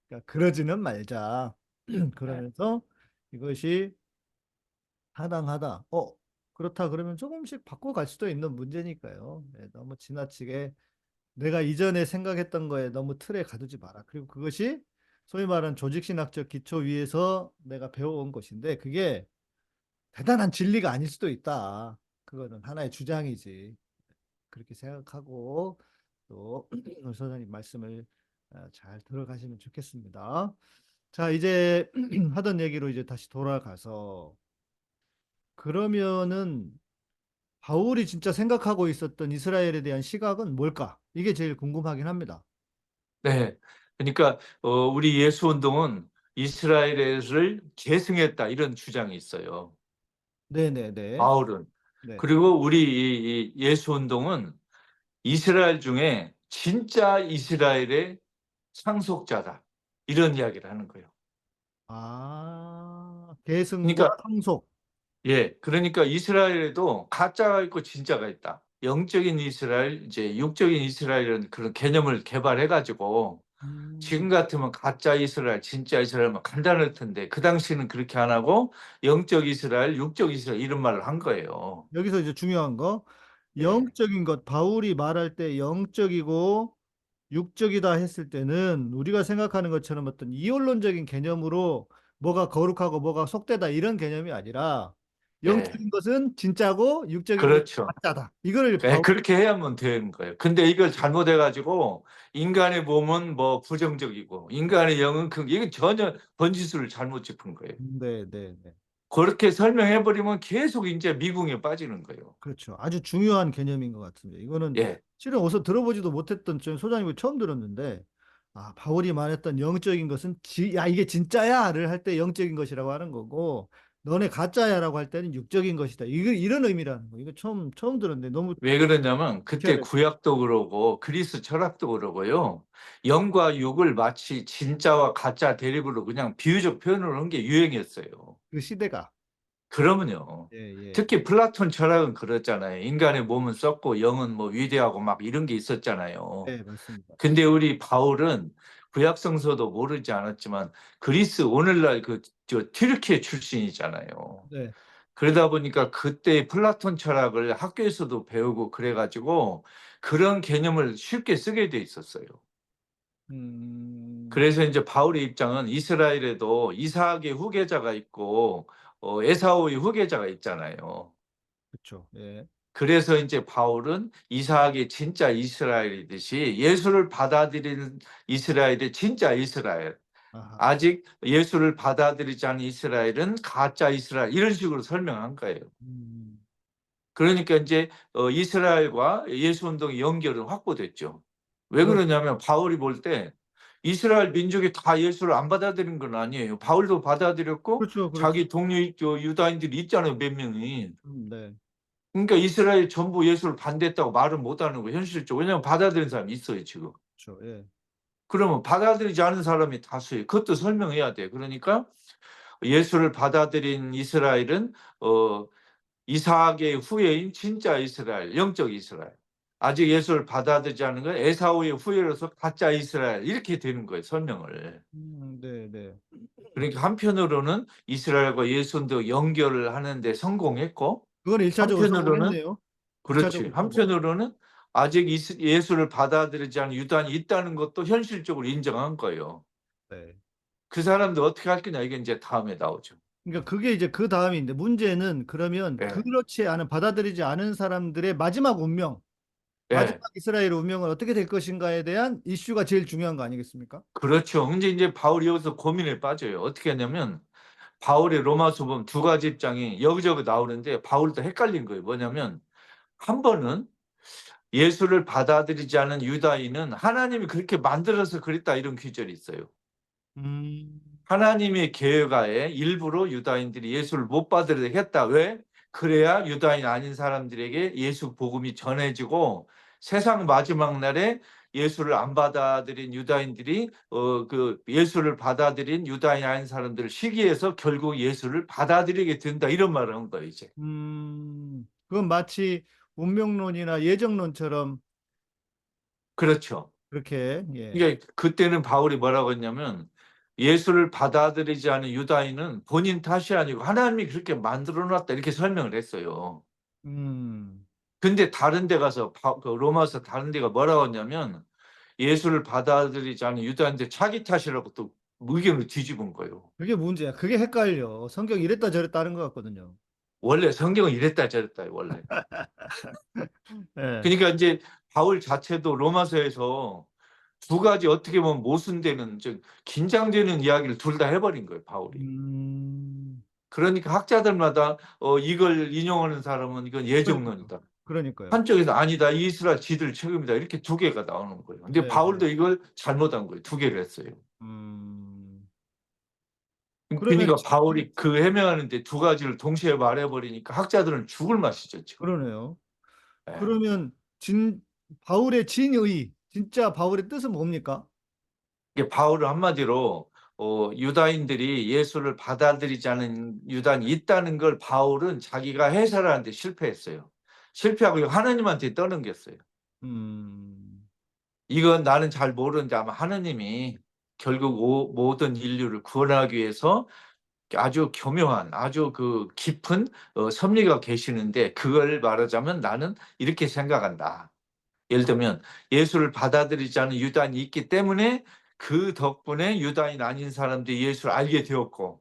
그러니까 그러지는 말자. 네. 그러면서 이것이 타당하다. 그렇다 그러면 조금씩 바꿔갈 수도 있는 문제니까요. 네, 너무 지나치게 내가 이전에 생각했던 거에 너무 틀에 가두지 마라. 그리고 그것이 소위 말하는 조직신학적 기초 위에서 내가 배워온 것인데 그게 대단한 진리가 아닐 수도 있다. 그거는 하나의 주장이지. 그렇게 생각하고 또 오늘 소장님 말씀을 잘 들어가시면 좋겠습니다. 자, 이제 하던 얘기로 이제 다시 돌아가서 그러면은 바울이 진짜 생각하고 있었던 이스라엘에 대한 시각은 뭘까? 이게 제일 궁금하긴 합니다. 네. 그러니까 우리 예수 운동은 이스라엘을 계승했다 이런 주장이 있어요. 네네네. 바울은. 네. 그리고 우리 이 예수 운동은 이스라엘 중에 진짜 이스라엘의 상속자다. 이런 이야기를 하는 거예요. 계승과 그러니까 상속. 예, 그러니까 이스라엘에도 가짜가 있고 진짜가 있다. 영적인 이스라엘, 이제 육적인 이스라엘은 그런 개념을 개발해 가지고 지금 음, 같으면 가짜 이스라엘, 진짜 이스라엘만 간단할 텐데 그 당시는 그렇게 안 하고 영적 이스라엘, 육적 이스라엘 이런 말을 한 거예요. 여기서 이제 중요한 거, 예. 영적인 것, 바울이 말할 때 영적이고 육적이다 했을 때는 우리가 생각하는 것처럼 어떤 이원론적인 개념으로 뭐가 거룩하고 뭐가 속되다 이런 개념이 아니라 예. 영적인 것은 진짜고 육적인 것은 그렇죠. 가짜다. 이거를 예, 바울, 그렇게 해야만 되는 거예요. 근데 이걸 잘못해 가지고 인간의 몸은 뭐 부정적이고 인간의 영은 이건 전혀 번지수를 잘못 짚은 거예요. 네, 네, 네. 그렇게 설명해 버리면 계속 인제 미궁에 빠지는 거예요. 그렇죠. 아주 중요한 개념인 것 같은데 이거는 예. 실은 어디서 들어보지도 못했던 저 소장님이 처음 들었는데 바울이 말했던 영적인 것은 야 이게 진짜야를 할 때 영적인 것이라고 하는 거고 너네 가짜야라고 할 때는 육적인 것이다. 이거 이런 의미라는 거. 이거 처음 들었는데 너무 왜 그러냐면 그때 희한해. 구약도 그러고 그리스 철학도 그러고요. 영과 육을 마치 진짜와 가짜 대립으로 그냥 비유적 표현을 한 게 유행이었어요. 그 시대가 그러면요. 예, 예. 특히 플라톤 철학은 그랬잖아요. 인간의 몸은 썩고 영은 뭐 위대하고 막 이런 게 있었잖아요. 네, 맞습니다. 근데 우리 바울은 구약 성서도 모르지 않았지만 그리스 오늘날 튀르키예 출신이잖아요. 네. 그러다 보니까 그때 플라톤 철학을 학교에서도 배우고 그래 가지고 그런 개념을 쉽게 쓰게 돼 있었어요. 음, 그래서 인제 바울의 입장은 이스라엘에도 이삭의 후계자가 있고 에사우의 후계자가 있잖아요. 그렇죠. 예. 그래서 인제 바울은 이삭의 진짜 이스라엘이듯이 예수를 받아들이는 이스라엘이 진짜 이스라엘, 아하. 아직 예수를 받아들이지 않은 이스라엘은 가짜 이스라엘 이런 식으로 설명한 거예요. 음, 그러니까 인제 이스라엘과 예수 운동의 연결은 확보됐죠. 왜 그렇, 그러냐면 바울이 볼 때 이스라엘 민족이 다 예수를 안 받아들인 건 아니에요. 바울도 받아들였고 그렇죠, 그렇죠. 자기 동료 유다인들이 있잖아요, 몇 명이. 네, 그러니까 이스라엘이 전부 예수를 반대했다고 말은 못 하는 거예요, 현실적으로. 왜냐하면 받아들인 사람이 있어요, 지금. 그렇죠. 예. 그러면 받아들이지 않은 사람이 다수예요. 그것도 설명해야 돼요. 그러니까 예수를 받아들인 이스라엘은 어 이삭의 후예인 진짜 이스라엘, 영적 이스라엘. 아직 예수를 받아들이지 않은 건 에사우의 후예로서 가짜 이스라엘 이렇게 되는 거예요, 설명을. 네, 네. 그러니까 한편으로는 이스라엘과 예수도 연결을 하는 데 성공했고 그건 1차적으로 한편으로는 성공했네요. 그렇지. 2차적으로 성공. 한편으로는 아직 예수를 받아들이지 않은 유다인이 있다는 것도 현실적으로 인정한 거예요. 네. 그 사람들 어떻게 할 거냐 이게 인제 다음에 나오죠. 그러니까 그게 이제 그 다음인데 문제는 그러면 예. 그렇지 않은 받아들이지 않은 사람들의 마지막 운명, 마지막 예. 이스라엘 운명은 어떻게 될 것인가에 대한 이슈가 제일 중요한 거 아니겠습니까? 그렇죠. 근데 인제 바울이 여기서 고민에 빠져요. 어떻게 하냐면 바울의 로마서 보면 두 가지 입장이 여기저기 나오는데 바울도 헷갈린 거예요. 뭐냐면 한 번은 예수를 받아들이지 않은 유다인은 하나님이 그렇게 만들어서 그랬다 이런 귀절이 있어요. 음, 하나님의 계획하에 일부러 유다인들이 예수를 못 받으려고 했다. 왜? 그래야 유다인 아닌 사람들에게 예수 복음이 전해지고 세상 마지막 날에 예수를 안 받아들인 유다인들이 그 예수를 받아들인 유다인 아닌 사람들을 시기해서 결국 예수를 받아들이게 된다 이런 말을 한 거예요 이제. 그건 마치 운명론이나 예정론처럼 그렇죠. 그렇게 그러니까 그때는 바울이 뭐라고 했냐면 예수를 받아들이지 않은 유다인은 본인 탓이 아니고 하나님이 그렇게 만들어 놨다 이렇게 설명을 했어요. 음, 근데 다른 데 가서 그 로마서 다른 데가 뭐라고 했냐면 예수를 받아들이지 않은 유다인들 자기 탓이라고 또 의견을 뒤집은 거예요. 그게 문제야. 그게 헷갈려. 성경 이랬다 저랬다 하는 것 같거든요. 원래 성경은 이랬다 저랬다 원래. 예. 그러니까 이제 바울 자체도 로마서에서 두 가지 어떻게 보면 모순되는 즉 긴장되는 이야기를 둘 다 해버린 거예요 바울이. 음, 그러니까 학자들마다 이걸 인용하는 사람은 이건 예정론이다. 그러니까요. 한쪽에서 아니다 이스라엘 지들 책임이다 이렇게 두 개가 나오는 거예요. 근데 네, 바울도 네. 이걸 잘못한 거예요. 두 개를 했어요. 음, 그러면 그러니까 바울이 그 해명하는데 두 가지를 동시에 말해버리니까 학자들은 죽을 맛이죠 지금. 그러네요. 예. 그러면 바울의 진의, 진짜 바울의 뜻은 뭡니까? 이게 바울은 한마디로 유다인들이 예수를 받아들이지 않은 유다인이 있다는 걸 바울은 자기가 해설하는데 실패했어요. 실패하고 하나님한테 떠넘겼어요. 음, 이건 나는 잘 모르는데 아마 하나님이 결국 모든 인류를 구원하기 위해서 아주 교묘한 아주 그 깊은 섭리가 계시는데 그걸 말하자면 나는 이렇게 생각한다. 예를 들면 예수를 받아들이지 않은 유다인이 있기 때문에 그 덕분에 유다인 아닌 사람들이 예수를 알게 되었고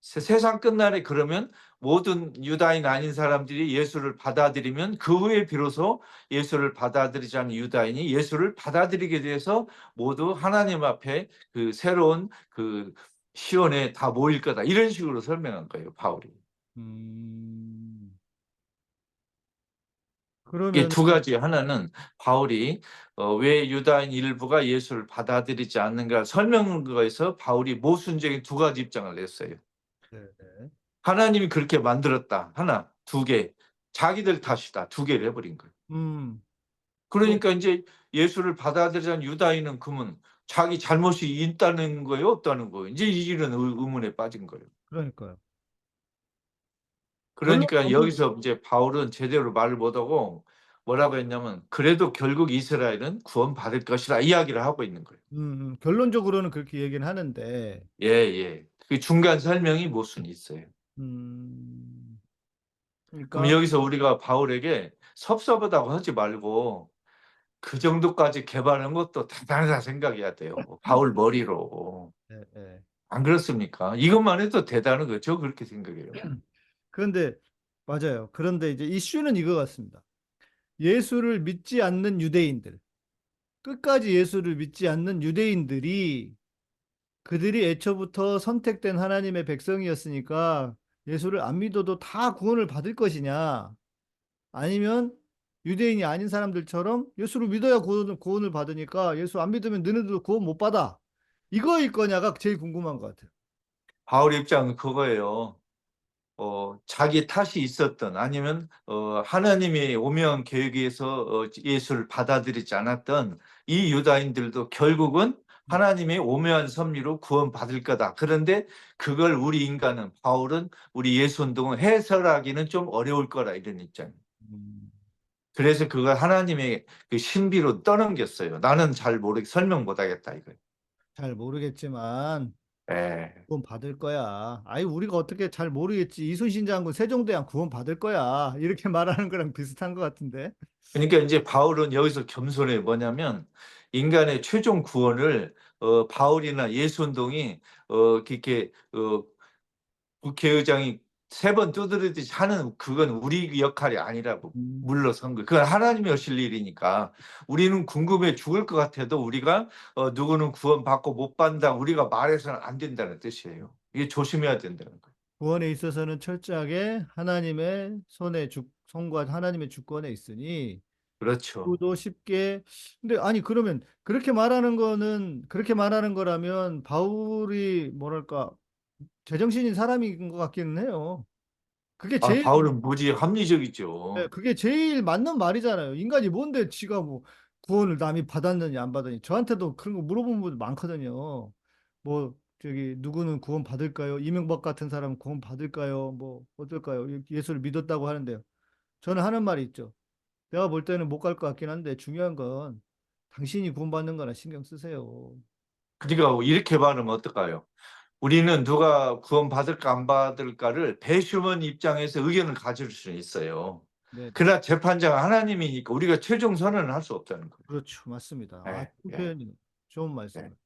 세상 끝날에 그러면 모든 유다인 아닌 사람들이 예수를 받아들이면 그 후에 비로소 예수를 받아들이지 않은 유다인이 예수를 받아들이게 돼서 모두 하나님 앞에 그 새로운 그 시온에 다 모일 거다 이런 식으로 설명한 거예요 바울이. 음, 이게 그러면 두 가지 하나는 바울이 왜 유다인 일부가 예수를 받아들이지 않는가 설명한 거에서 바울이 모순적인 두 가지 입장을 냈어요. 네, 네. 하나님이 그렇게 만들었다. 하나, 두 개. 자기들 탓이다. 두 개를 해버린 거예요. 음, 또 그러니까 이제 예수를 받아들이자는 유다인은 그러면 자기 잘못이 있다는 거예요? 없다는 거예요? 이제 이런 의문에 빠진 거예요. 그러니까요. 그러니까 결론적으로 여기서 이제 바울은 제대로 말을 못하고 뭐라고 했냐면 그래도 결국 이스라엘은 구원받을 것이라 이야기를 하고 있는 거예요. 결론적으로는 그렇게 얘기는 하는데, 예, 예. 그 중간 설명이 모순이 있어요. 음, 그럼 그러니까 여기서 우리가 바울에게 섭섭하다고 하지 말고 그 정도까지 개발한 것도 대단하다 생각해야 돼요. 바울 머리로. 네, 네. 안 그렇습니까? 이것만 해도 대단한 거죠. 저 그렇게 생각해요. 그런데 맞아요. 그런데 이제 이슈는 이거 같습니다. 예수를 믿지 않는 유대인들, 끝까지 예수를 믿지 않는 유대인들이 그들이 애초부터 선택된 하나님의 백성이었으니까 예수를 안 믿어도 다 구원을 받을 것이냐? 아니면 유대인이 아닌 사람들처럼 예수를 믿어야 구원을 받으니까 예수 안 믿으면 너네들도 구원 못 받아. 이거일 거냐가 제일 궁금한 것 같아요. 바울 입장은 그거예요. 자기 탓이 있었던 아니면 하나님의 오묘한 계획에서 예수를 받아들이지 않았던 이 유다인들도 결국은 하나님의 오묘한 섭리로 구원받을 거다. 그런데 그걸 우리 인간은 바울은 우리 예수 운동은 해설하기는 좀 어려울 거라 이런 입장이에요. 음, 그래서 그걸 하나님의 그 신비로 떠넘겼어요. 나는 잘 설명 못 하겠다 이거예요. 잘 모르겠지만 예. 구원 받을 거야. 아이 우리가 어떻게 잘 모르겠지. 이순신 장군 세종대왕 구원 받을 거야. 이렇게 말하는 거랑 비슷한 것 같은데. 그러니까 이제 바울은 여기서 겸손해 뭐냐면 인간의 최종 구원을 바울이나 예수운동이 이렇게 국회의장이 세 번 두드리듯이 하는 그건 우리 역할이 아니라고 음, 물러선 거예요. 그건 하나님이 하실 일이니까 우리는 궁금해 죽을 것 같아도 우리가 누구는 구원받고 못 받는다 우리가 말해서는 안 된다는 뜻이에요. 이게 조심해야 된다는 거예요. 구원에 있어서는 철저하게 하나님의 손과 하나님의 주권에 있으니 그렇죠. 누구도 쉽게 근데 아니 그러면 그렇게 말하는 거라면 바울이 뭐랄까 제정신인 사람인 것 같기는 해요. 그게 아, 제일 바울은 무지 네, 합리적이죠. 그게 제일 맞는 말이잖아요. 인간이 뭔데 지가 뭐 구원을 남이 받았느냐 안 받았느냐. 저한테도 그런 거 물어보는 분들 많거든요. 뭐 저기 누구는 구원 받을까요? 이명박 같은 사람 구원 받을까요? 뭐 어떨까요? 예수를 믿었다고 하는데요. 저는 하는 말이 있죠. 내가 볼 때는 못 갈 것 같긴 한데 중요한 건 당신이 구원받는 거나 신경 쓰세요. 그러니까 이렇게 말하면 어떨까요? 우리는 누가 구원 받을까 안 받을까를 배심원 입장에서 의견을 가질 수는 있어요. 네, 그러나 재판장은 하나님이니까 우리가 최종 선언을 할 수 없다는 거예요. 그렇죠. 맞습니다. 예, 좋은 예, 표현이 좋은 예. 말씀을.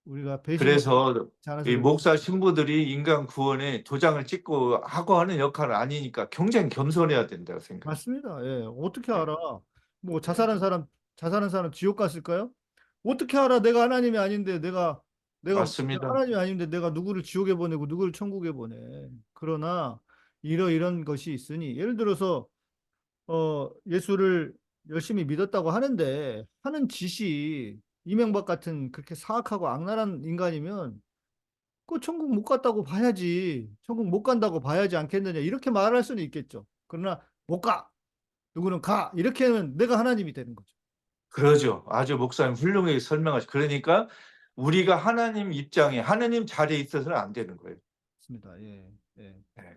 우리가 배심원 그래서 잘해서 이 목사 신부들이 인간 구원에 도장을 찍고 하고 하는 역할은 아니니까 굉장히 겸손해야 된다고 생각해요. 맞습니다. 예. 어떻게 예, 알아? 뭐 예. 자살한 사람 지옥 갔을까요? 어떻게 알아? 내가 하나님이 아닌데 내가 맞습니다. 하나님이 아닌데 내가 누구를 지옥에 보내고 누구를 천국에 보내. 그러나 이런 것이 있으니 예를 들어서 예수를 열심히 믿었다고 하는데 하는 짓이 이명박 같은 그렇게 사악하고 악랄한 인간이면 그 천국 못 갔다고 봐야지. 천국 못 간다고 봐야지 않겠느냐. 이렇게 말할 수는 있겠죠. 그러나 못 가. 누구는 가. 이렇게 하면 내가 하나님이 되는 거죠. 그러죠. 아주 목사님 훌륭하게 설명하시. 그러니까 우리가 하나님 입장에 하나님 자리에 있어서는 안 되는 거예요. 맞습니다. 예. 예. 예.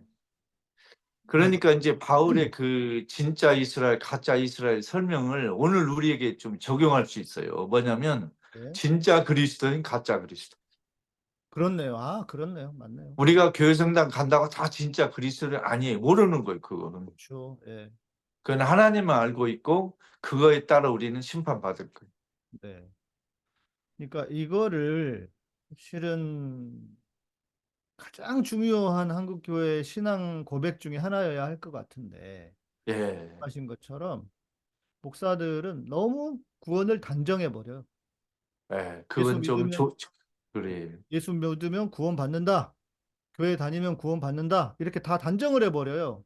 그래서 그러니까 이제 바울의 그 진짜 이스라엘, 가짜 이스라엘 설명을 오늘 우리에게 좀 적용할 수 있어요. 뭐냐면 예. 진짜 그리스도인 가짜 그리스도. 그렇네요. 아, 그렇네요. 맞네요. 우리가 교회 성당 간다고 다 진짜 그리스도는 아니에요. 모르는 거예요, 그거는. 그렇죠. 예. 그건 하나님만 알고 있고 그거에 따라 우리는 심판받을 거예요. 네. 그러니까 이거를 실은 가장 중요한 한국 교회 신앙 고백 중에 하나여야 할 것 같은데 예. 하신 것처럼 목사들은 너무 구원을 단정해 버려요. 예. 예수 그건 좀 믿으면 그래. 예수 믿으면 구원 받는다. 교회 다니면 구원 받는다. 이렇게 다 단정을 해 버려요.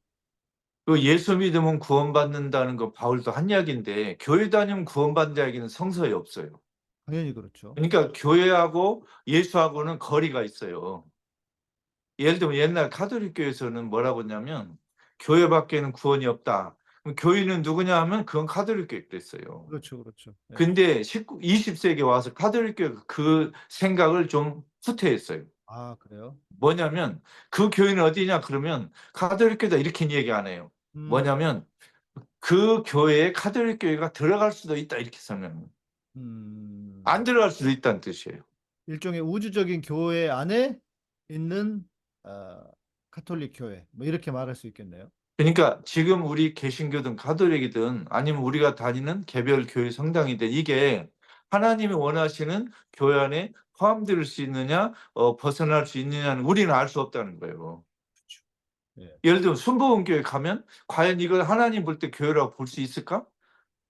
그 예수 믿으면 구원받는다는 건 바울도 한 이야기인데 교회 다니면 구원받는다 얘기는 성서에 없어요. 당연히 그렇죠. 그러니까 교회하고 예수하고는 거리가 있어요. 예를 들면 옛날 가톨릭 교회에서는 뭐라고 했냐면 교회 밖에는 구원이 없다. 그럼 교인은 누구냐 하면 그건 가톨릭 교회 그랬어요. 그렇죠. 그렇죠. 예. 근데 20세기에 와서 가톨릭 교회가 그 생각을 좀 후퇴했어요. 아, 그래요? 뭐냐면 그 교회는 어디냐 그러면 가톨릭 교회다 이렇게 얘기 안 해요. 음, 뭐냐면 그 교회에 가톨릭 교회가 들어갈 수도 있다 이렇게 설명해요. 안 음, 들어갈 수도 있다는 뜻이에요. 일종의 우주적인 교회 안에 있는 카톨릭 교회 뭐 이렇게 말할 수 있겠네요. 그러니까 지금 우리 개신교든 가톨릭이든 아니면 우리가 다니는 개별 교회 성당이든 이게 하나님이 원하시는 교회 안에 포함될 수 있느냐 벗어날 수 있느냐는 우리는 알 수 없다는 거예요. 그렇죠. 예. 예를 들면 순복음교회 가면 과연 이걸 하나님 볼 때 교회라고 볼 수 있을까?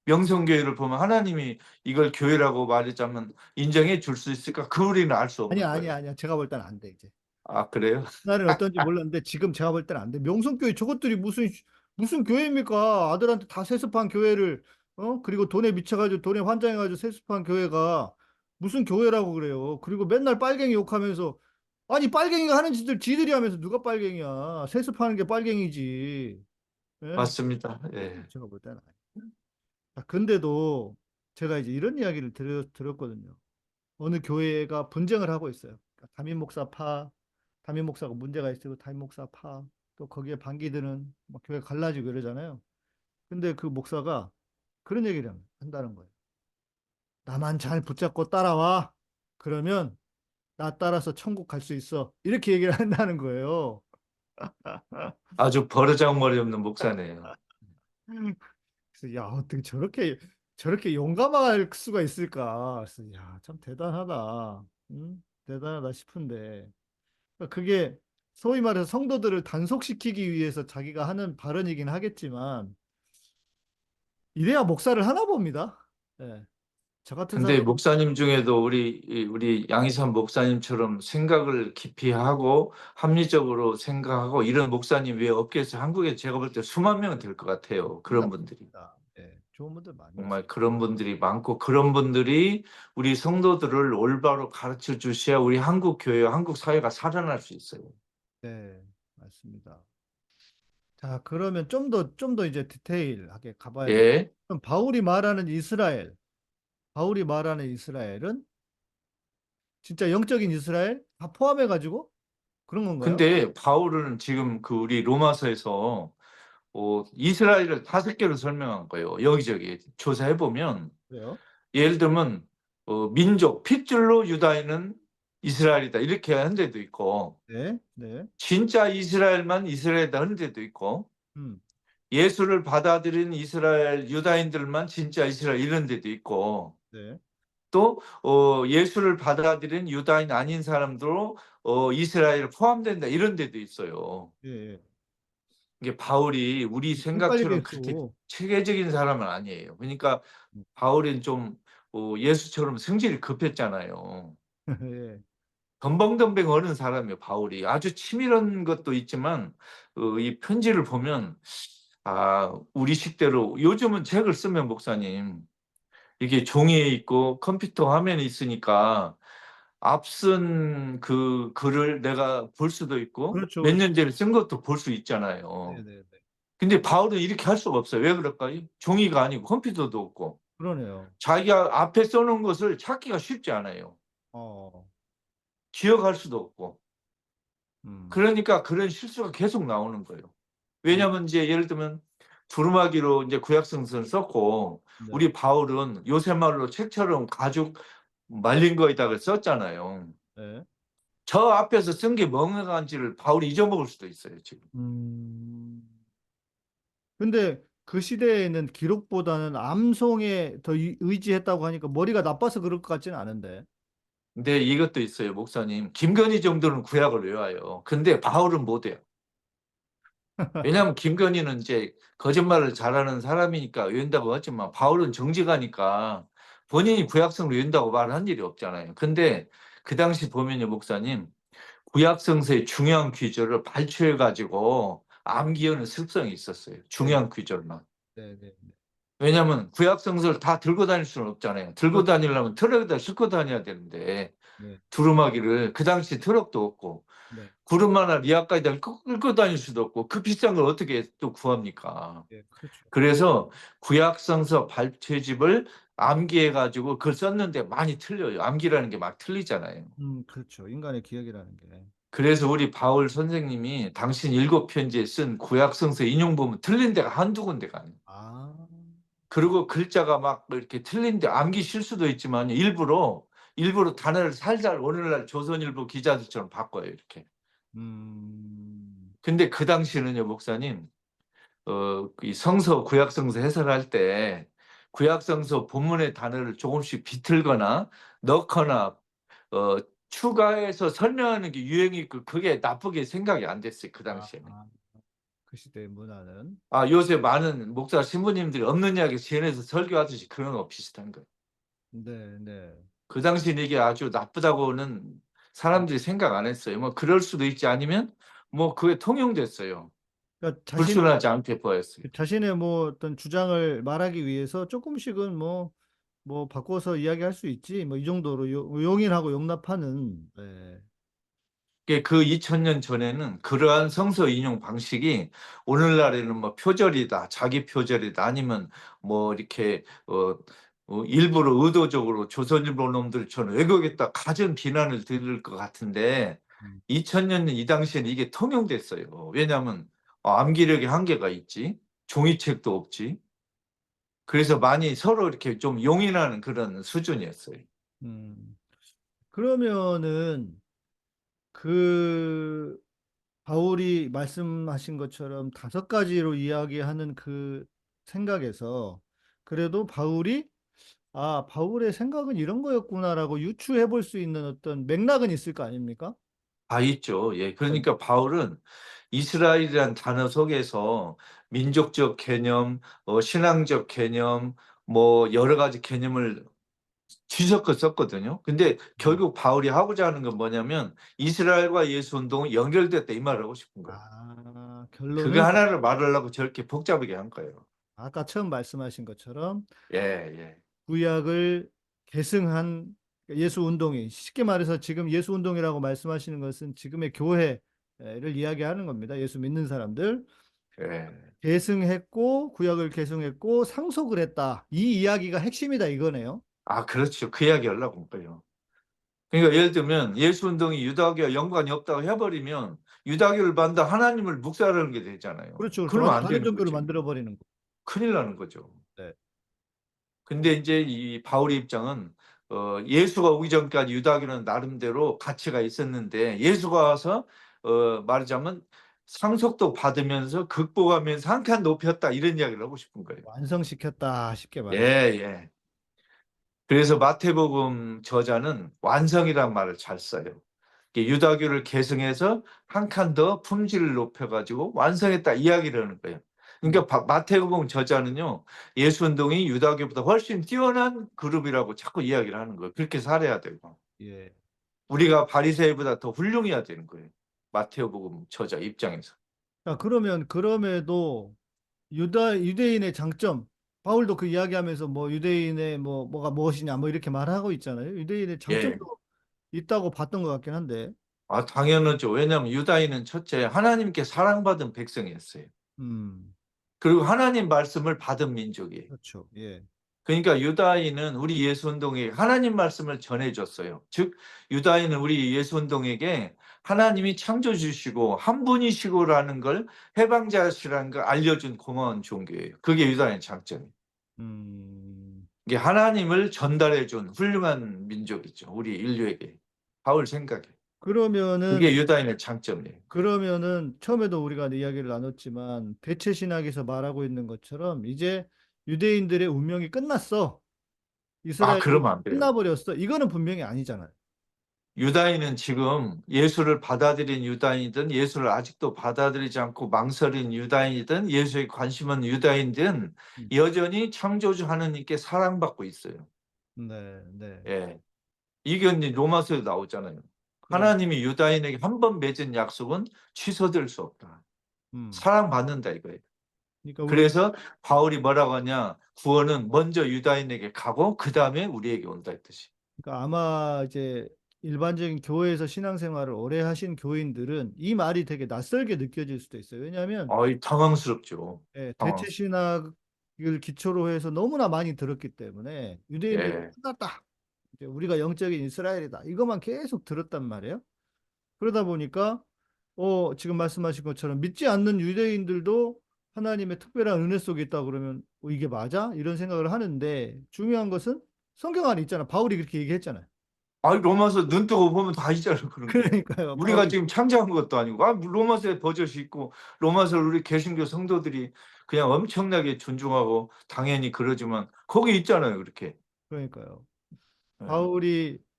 명성교회를 보면 하나님이 이걸 교회라고 말하자면 인정해 줄 수 있을까? 그 우리는 알 수 없는 아니야, 거예요. 아니야, 아니야. 제가 볼 때는 안 돼, 이제. 아, 그래요? 옛날엔 어떤지 몰랐는데 지금 제가 볼 때는 안 돼. 명성교회 저것들이 무슨 교회입니까? 아들한테 다 세습한 교회를 그리고 돈에 미쳐가지고 돈에 환장해가지고 세습한 교회가 무슨 교회라고 그래요. 그리고 맨날 빨갱이 욕하면서 아니 빨갱이가 하는 짓들 지들이 하면서 누가 빨갱이야? 세습하는 게 빨갱이지. 예? 맞습니다. 예. 제가 볼 때는 아니에요. 근데도 제가 이제 이런 이야기를 들었거든요. 어느 교회가 분쟁을 하고 있어요. 그러니까 담임 목사가 문제가 있고 담임 목사 파, 또 거기에 반기드는 막 교회 갈라지고 이러잖아요. 근데 그 목사가 그런 얘기를 한다는 거예요. 나만 잘 붙잡고 따라와. 그러면 나 따라서 천국 갈 수 있어. 이렇게 얘기를 한다는 거예요. 아주 버르장머리 없는 목사네요. 그래서 야, 어떻게 저렇게 용감할 수가 있을까? 그래서 야, 참 대단하다. 대단하다 싶은데 그게 소위 말해서 성도들을 단속시키기 위해서 자기가 하는 발언이긴 하겠지만 이래야 목사를 하나 봅니다. 예. 저 같은 근데 사람 목사님 중에도 우리 양희삼 목사님처럼 생각을 깊이 하고 합리적으로 생각하고 이런 목사님 왜 없겠어요? 한국에 제가 볼 때 수만 명은 될 것 같아요. 그런 분들이. 있습니다. 예. 좋은 분들 많이 정말 있어요. 그런 분들이 많고 그런 분들이 우리 성도들을 올바로 가르쳐 주셔야 우리 한국 교회와 한국 사회가 살아날 수 있어요. 네, 맞습니다. 자, 그러면 좀 더 이제 디테일하게 가봐야 돼. 예. 그럼 바울이 말하는 이스라엘은 진짜 영적인 이스라엘 다 포함해가지고 그런 건가요? 근데 바울은 지금 그 우리 로마서에서 이스라엘을 5개로 설명한 거예요. 여기저기 조사해 보면 그래요? 예를 들면 민족 핏줄로 유다인은 이스라엘이다 이렇게 한 데도 있고 네, 네, 진짜 이스라엘만 이스라엘이다 하는 데도 있고 음, 예수를 받아들인 이스라엘 유다인들만 진짜 이스라엘 이런 데도 있고 네, 또 예수를 받아들인 유다인 아닌 사람도 이스라엘에 포함된다 이런 데도 있어요. 예, 예. 이게 바울이 우리 생각처럼 그렇게 헷갈리겠죠. 체계적인 사람은 아니에요. 그러니까 바울은 좀 예수처럼 성질이 급했잖아요. 예, 덤벙덤벙 하는 사람이에요, 바울이. 아주 치밀한 것도 있지만 이 편지를 보면 우리 식대로 요즘은 책을 쓰면 목사님 이게 종이에 있고 컴퓨터 화면에 있으니까 앞선 그 글을 내가 볼 수도 있고 그렇죠, 몇 그렇죠. 년 전에 쓴 것도 볼 수 네, 있잖아요. 네, 네. 근데 바울은 이렇게 할 수가 없어요. 왜 그럴까요? 종이가 아니고 컴퓨터도 없고 그러네요. 자기가 앞에 써놓은 것을 찾기가 쉽지 않아요. 어, 기억할 수도 없고. 음, 그러니까 그런 실수가 계속 나오는 거예요. 음, 왜냐하면 이제 예를 들면 두루마기로 이제 구약성서를 썼고 네, 우리 바울은 요새 말로 책처럼 가죽 말린 거에다가 썼잖아요. 네. 저 앞에서 쓴 게 멍해간지를 바울이 잊어먹을 수도 있어요, 지금. 음. 근데 그 시대에는 기록보다는 암송에 더 의지했다고 하니까 머리가 나빠서 그럴 것 같지는 않은데. 근데 이것도 있어요, 목사님. 김건희 정도는 구약을 외워요. 근데 바울은 못해요. 왜냐하면 김건희는 이제 거짓말을 잘하는 사람이니까 외운다고 하지만 바울은 정직하니까 본인이 구약성을 외운다고 말한 일이 없잖아요. 근데 그 당시 보면요, 목사님, 구약성서의 중요한 귀절을 발췌해가지고 암기하는 습성이 있었어요. 네, 중요한 귀절만. 네, 네, 네. 왜냐하면 구약성서를 다 들고 다닐 수는 없잖아요. 들고 그렇죠. 다니려면 트럭에다 싣고 다녀야 되는데 네, 두루마기를 그 당시 트럭도 없고 네, 구름 하나 리아까지 끌고 다닐 수도 없고 그 비싼 걸 어떻게 또 구합니까? 네, 그렇죠. 그래서 구약성서 발췌집을 암기해가지고 그걸 썼는데 많이 틀려요. 암기라는 게 막 틀리잖아요. 그렇죠. 인간의 기억이라는 게. 그래서 우리 바울 선생님이 당신 7편지에 쓴 구약성서 인용 보면 틀린 데가 한두 군데가 아니에요. 아, 그리고 글자가 막 이렇게 틀린데 암기 실수도 있지만 일부러 단어를 살살 오늘날 조선일보 기자들처럼 바꿔요, 이렇게. 근데 그 당시에는요, 목사님, 이 성서, 구약성서 해설할 때 구약성서 본문의 단어를 조금씩 비틀거나 넣거나 어, 추가해서 설명하는 게 유행이고 그게 나쁘게 생각이 안 됐어요, 그 아, 당시에는. 그 시대의 문화는. 요새 많은 목사 신부님들이 없는 이야기 지어내서 설교하듯이 그런 거 비슷한 거예요. 네, 네. 그 당시엔 이게 아주 나쁘다고는 사람들이 생각 안 했어요. 뭐 그럴 수도 있지 아니면 뭐 그게 통용됐어요. 그러니까 불순하지 않게 보였어요. 자신의 뭐 어떤 주장을 말하기 위해서 조금씩은 뭐 바꿔서 이야기할 수 있지. 뭐 이 정도로 용인하고 용납하는. 네. 그 2000년 전에는 그러한 성서 인용 방식이 오늘날에는 뭐 표절이다, 자기 표절이다, 아니면 뭐 이렇게 일부러 의도적으로 조선일보 놈들처럼 왜곡했다 가진 비난을 들을 것 같은데 음, 2000년 이 당시에는 이게 통용됐어요. 왜냐하면 암기력에 한계가 있지, 종이책도 없지. 그래서 많이 서로 이렇게 좀 용인하는 그런 수준이었어요. 음. 그러면은 그 바울이 말씀하신 것처럼 5가지로 이야기하는 그 생각에서 그래도 바울의 생각은 이런 거였구나라고 유추해 볼 수 있는 어떤 맥락은 있을 거 아닙니까? 다 있죠. 예. 네. 그러니까 바울은 이스라엘이라는 단어 속에서 민족적 개념, 신앙적 개념, 뭐 여러 가지 개념을 뒤섞어 썼거든요. 근데 음. 결국 바울이 하고자 하는 건 뭐냐면 이스라엘과 예수 운동은 연결됐다 이 말을 하고 싶은 거예요. 그거 결론은 하나를 말하려고 저렇게 복잡하게 한 거예요. 아까 처음 말씀하신 것처럼 예, 예. 구약을 계승한 예수 운동이 쉽게 말해서 지금 예수 운동이라고 말씀하시는 것은 지금의 교회를 이야기하는 겁니다. 예수 믿는 사람들. 예. 계승했고 구약을 계승했고 상속을 했다. 이 이야기가 핵심이다 이거네요. 아, 그렇죠. 그 이야기 하려고 온 거예요. 그러니까 예를 들면 예수 운동이 유다교와 연관이 없다고 해버리면 유다교를 반다 하나님을 묵살하는 게 되잖아요. 그렇죠. 그렇죠. 그러면 완전 안 다른 되는 종교를 거지. 만들어 버리는 거. 큰일 나는 거죠. 네. 근데 이제 이 바울의 입장은 예수가 오기 전까지 유다교는 나름대로 가치가 있었는데 예수가 와서 말하자면 상속도 받으면서 극복하면서 한 칸 높였다 이런 이야기를 하고 싶은 거예요. 완성시켰다 쉽게 예, 말해. 예. 그래서 마태복음 저자는 완성이란 말을 잘 써요. 이게 유다교를 계승해서 한 칸 더 품질을 높여가지고 완성했다 이야기를 하는 거예요. 그러니까 마태복음 저자는요, 예수 운동이 유다교보다 훨씬 뛰어난 그룹이라고 자꾸 이야기를 하는 거예요. 그렇게 살아야 되고 예. 우리가 바리새인보다 더 훌륭해야 되는 거예요. 마태복음 저자 입장에서. 자, 그러면 그럼에도 유대인의 장점, 바울도 그 이야기하면서 뭐 유대인의 뭐가 무엇이냐 뭐 이렇게 말하고 있잖아요. 유대인의 예. 장점도 있다고 봤던 것 같긴 한데. 아, 당연하죠. 왜냐하면 유다인은 첫째 하나님께 사랑받은 백성이었어요. 그리고 하나님 말씀을 받은 민족이에요. 그렇죠. 예. 그러니까 유다인은 우리 예수운동에 하나님 말씀을 전해줬어요. 즉 유다인은 우리 예수운동에게 하나님이 창조주시고 한 분이시고라는 걸 해방자시라는 걸 알려준 고마운 종교예요. 그게 유다인의 장점이에요. 음, 이게 하나님을 전달해준 훌륭한 민족이죠. 우리 인류에게. 바울 생각에. 그러면은 그게 유다인의 장점이에요. 처음에도 우리가 이야기를 나눴지만 대체 신학에서 말하고 있는 것처럼 이제 유대인들의 운명이 끝났어. 아, 이스라엘이 그러면 안 돼요. 끝나버렸어. 이거는 분명히 아니잖아요. 유다인은 지금 예수를 받아들인 유다인이든 예수를 아직도 받아들이지 않고 망설인 유다인이든 예수에 관심 없는 유다인든 음. 여전히 창조주 하느님께 사랑받고 있어요. 네, 네. 예. 이게 이제 로마서에 나오잖아요. 그럼, 하나님이 유다인에게 한 번 맺은 약속은 취소될 수 없다. 음. 사랑받는다 이거예요. 그러니까 그래서 바울이 뭐라고 하냐? 구원은 먼저 유다인에게 가고 그 다음에 우리에게 온다 했듯이. 그러니까 아마 이제 일반적인 교회에서 신앙생활을 오래 하신 교인들은 이 말이 되게 낯설게 느껴질 수도 있어요. 왜냐하면 당황스럽죠. 대체 신학을 기초로 해서 너무나 많이 들었기 때문에 유대인들이 예. 끝났다. 이제 우리가 영적인 이스라엘이다. 이것만 계속 들었단 말이에요. 그러다 보니까 지금 말씀하신 것처럼 믿지 않는 유대인들도 하나님의 특별한 은혜 속에 있다 그러면 이게 맞아? 이런 생각을 하는데 중요한 것은 성경 안에 있잖아. 바울이 그렇게 얘기했잖아요. 로마서 눈 뜨고 보면 다 있잖아요, 그런 게. 그러니까요. 우리가 바울이 지금 창작한 것도 아니고, 로마서에 버젓이 있고, 로마서를 우리 개신교 성도들이 그냥 엄청나게 존중하고, 당연히 그러지만, 거기 있잖아요, 그렇게. 그러니까요.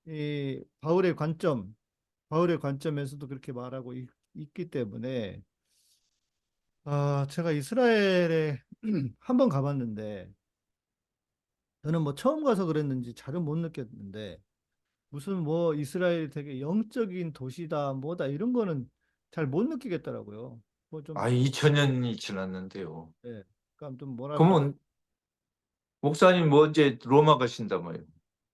예. 바울의 관점에서도 그렇게 말하고 있기 때문에 제가 이스라엘에 한 번 가봤는데 저는 뭐 처음 가서 그랬는지 잘은 못 느꼈는데 무슨 뭐 이스라엘이 되게 영적인 도시다 뭐다 이런 거는 잘 못 느끼겠더라고요. 뭐 좀 2000년이 지났는데요. 예. 그러니까 좀 뭐랄까 그러면, 목사님 뭐 언제 로마 가신다며요?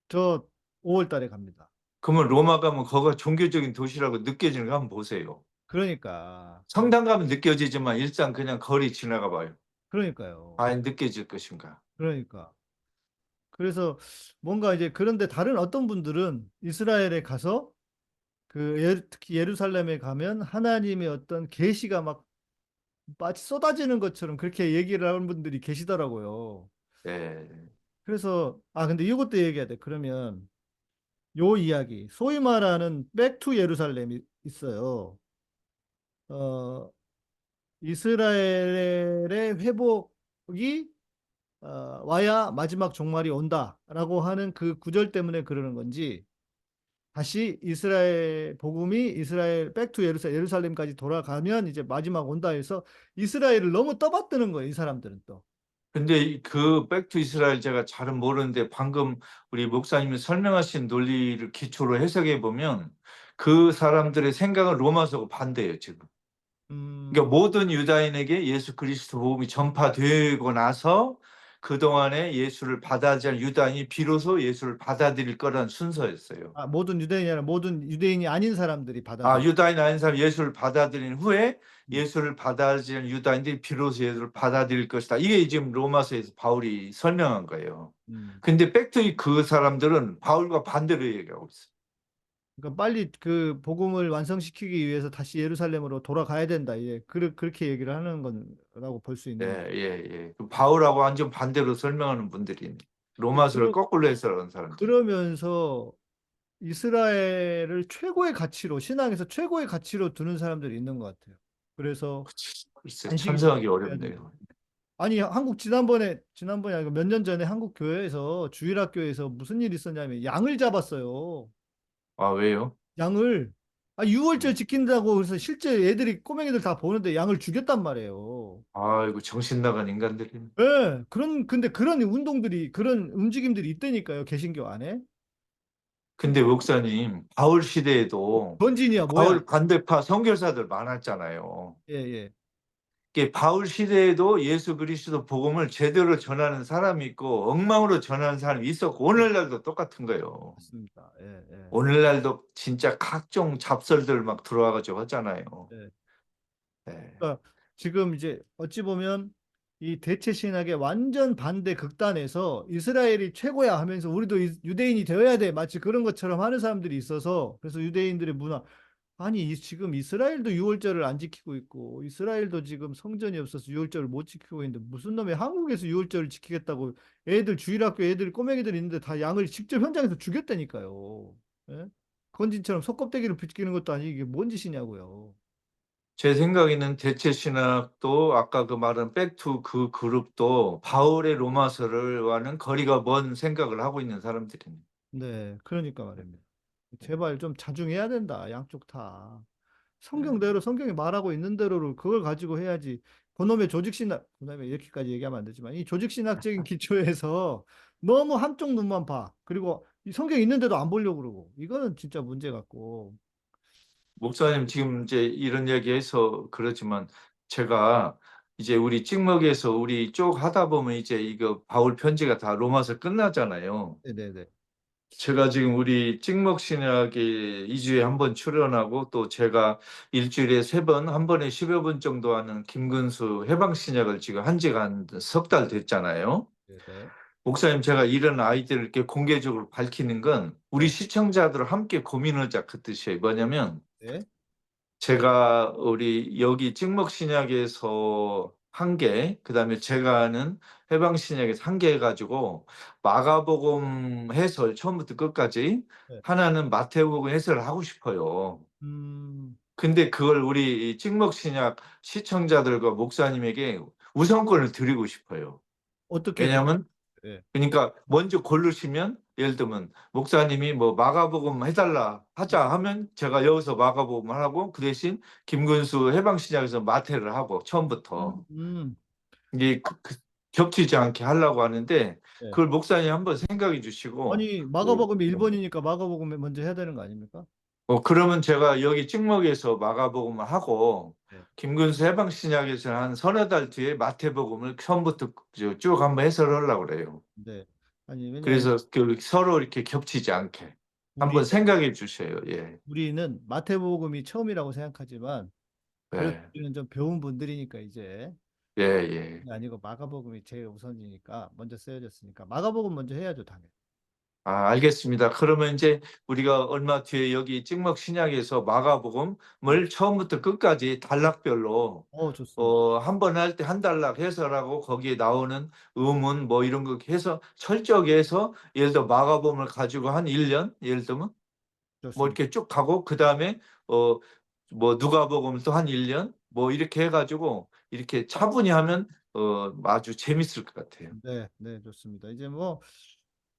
저 5월 달에 갑니다. 그러면 로마 가면 거기가 종교적인 도시라고 느껴지는 거 한번 보세요. 그러니까 성당 가면 느껴지지만 일단 그냥 거리 지나가 봐요. 그러니까요. 과연 느껴질 것인가? 그러니까 그래서 뭔가 이제 그런데 다른 어떤 분들은 이스라엘에 가서 특히 예루살렘에 가면 하나님의 어떤 계시가 막 마치 쏟아지는 것처럼 그렇게 얘기를 하는 분들이 계시더라고요. 예. 그래서 근데 이것도 얘기해야 돼. 그러면 요 이야기 소위 말하는 백투 예루살렘이 있어요. 어, 이스라엘의 회복이 와야 마지막 종말이 온다라고 하는 그 구절 때문에 그러는 건지 다시 이스라엘 복음이 이스라엘 백투 예루살렘까지 돌아가면 이제 마지막 온다 해서 이스라엘을 너무 떠받드는 거예요. 이 사람들은 또. 근데 그 백투 이스라엘 제가 잘은 모르는데 방금 우리 목사님이 설명하신 논리를 기초로 해석해 보면 그 사람들의 생각은 로마서하고 반대예요, 지금. 그러니까 모든 유다인에게 예수 그리스도 복음이 전파되고 나서 그동안에 예수를 받아들인 유다인이 비로소 예수를 받아들일 거란 순서였어요. 모든 유대인이 아니라 모든 유대인이 아닌 사람들이 아, 받아들여. 유다인 아닌 사람 예수를 받아들인 후에 음. 예수를 받아들인 유다인들이 비로소 예수를 받아들일 것이다. 이게 지금 로마서에서 바울이 설명한 거예요. 근데 팩트이 그 사람들은 바울과 반대로 얘기하고 있어요. 그러니까 빨리 그 복음을 완성시키기 위해서 다시 예루살렘으로 돌아가야 된다. 예, 그렇게 얘기를 하는 거라고 볼 수 예, 있는 거죠. 예, 예. 그 바울하고 완전 반대로 설명하는 분들이 로마서를 그러, 거꾸로 해석하는 사람들. 그러면서 이스라엘을 최고의 가치로, 신앙에서 최고의 가치로 두는 사람들이 있는 것 같아요. 그래서 글쎄, 안식일 찬성하기 해야 된다. 어렵네요. 아니, 한국 지난번에 아니고 몇 년 전에 한국 교회에서 주일학교에서 무슨 일이 있었냐면 양을 잡았어요. 아, 왜요? 양을. 음. 6월절 지킨다고 그래서 실제 애들이 꼬맹이들 다 보는데 양을 죽였단 말이에요. 아이고, 정신 나간 인간들이. 예, 근데 그런 운동들이, 그런 움직임들이 있다니까요, 개신교 안에. 근데 목사님, 바울 시대에도 번진이야, 뭐야? 바울 반대파 선교사들 많았잖아요. 예, 예. 이게 바울 시대에도 예수 그리스도 복음을 제대로 전하는 사람이 있고 엉망으로 전하는 사람이 있었고 오늘날도 똑같은 거예요. 맞습니다. 예, 예. 오늘날도 진짜 각종 잡설들 막 들어와가지고 하잖아요. 예. 네. 그러니까 지금 이제 어찌 보면 이 대체 신학의 완전 반대 극단에서 이스라엘이 최고야 하면서 우리도 유대인이 되어야 돼. 마치 그런 것처럼 하는 사람들이 있어서 그래서 유대인들의 문화 아니 지금 이스라엘도 유월절을 안 지키고 있고 이스라엘도 지금 성전이 없어서 유월절을 못 지키고 있는데 무슨 놈이 한국에서 유월절을 지키겠다고 애들 주일학교 애들 꼬맹이들 있는데 다 양을 직접 현장에서 죽였다니까요. 예? 건진처럼 속껍데기를 비키는 것도 아니고 이게 뭔 짓이냐고요. 제 생각에는 대체 신학도 아까 그 말한 백투 그 그룹도 바울의 로마서를와는 거리가 먼 생각을 하고 있는 사람들입니다. 네, 그러니까 말입니다. 제발 좀 자중해야 된다. 양쪽 다. 네. 성경대로 성경이 말하고 있는 대로를 그걸 가지고 해야지. 그놈의 조직신학, 그다음에 이렇게까지 얘기하면 안 되지만 이 조직신학적인 기초에서 너무 한쪽 눈만 봐. 그리고 이 성경 있는데도 안 보려고 그러고 이거는 진짜 문제 같고. 목사님 지금 이제 이런 얘기해서 그렇지만 제가 이제 우리 찍먹에서 우리 쭉 하다 보면 이제 이거 바울 편지가 다 로마서 끝나잖아요. 네네네. 제가 지금 우리 찍먹 신학에 2주에 한 번 출연하고 또 제가 일주일에 3번, 한 번에 10여 분 정도 하는 김근수 해방 신약을 지금 한 지가 한 석 달 됐잖아요. 네네. 목사님, 제가 이런 아이디어를 이렇게 공개적으로 밝히는 건 우리 네. 시청자들 함께 고민하자 그 뜻이에요. 뭐냐면 네. 제가 우리 여기 찍먹 신약에서 한 개, 그다음에 제가 아는 해방 신약에서 한 개 해가지고 마가복음 해설 처음부터 끝까지 네. 하나는 마태복음 해설을 하고 싶어요. 음, 근데 그걸 우리 찍먹 신약 시청자들과 목사님에게 우선권을 드리고 싶어요. 어떻게 그, 왜냐하면 네. 그러니까 먼저 고르시면 예를 들면 목사님이 뭐 마가복음 해달라 하자 하면 제가 여기서 마가복음을 하고 그 대신 김근수 해방신약에서 마태를 하고 처음부터 음, 음, 이게 겹치지 않게 하려고 하는데 네. 그걸 목사님 한번 생각해 주시고 아니 마가복음이 1번이니까 마가복음 먼저 해야 되는 거 아닙니까? 그러면 제가 여기 찍먹에서 마가복음을 하고 네. 김근수 해방신약에서 한 서너 달 뒤에 마태복음을 처음부터 쭉 한번 해설을 하려고 그래요. 네. 아니 왜냐하면 그래서 서로 이렇게 겹치지 않게 우리 한번 생각해 주세요. 예. 우리는 마태복음이 처음이라고 생각하지만 그래도 네. 우리는 좀 배운 분들이니까 이제 예, 예. 아니고 마가복음이 제일 우선이니까 먼저 쓰여졌으니까 마가복음 먼저 해야죠 당연히. 아, 알겠습니다. 그러면 이제 우리가 얼마 뒤에 여기 찍먹 신약에서 네. 마가복음을 처음부터 끝까지 단락별로 좋습니다. 한 번 할 때 한 단락 해설하고 거기에 나오는 의문 뭐 이런 거 해서 철저하게 해서 예를 들어 마가복음을 가지고 한 1년 예를 들면 뭐 좋습니다. 이렇게 쭉 가고 그다음에 어 뭐 누가복음 또 한 1년 뭐 이렇게 해가지고 이렇게 차분히 하면 아주 재밌을 것 같아요. 네, 네, 좋습니다. 이제 뭐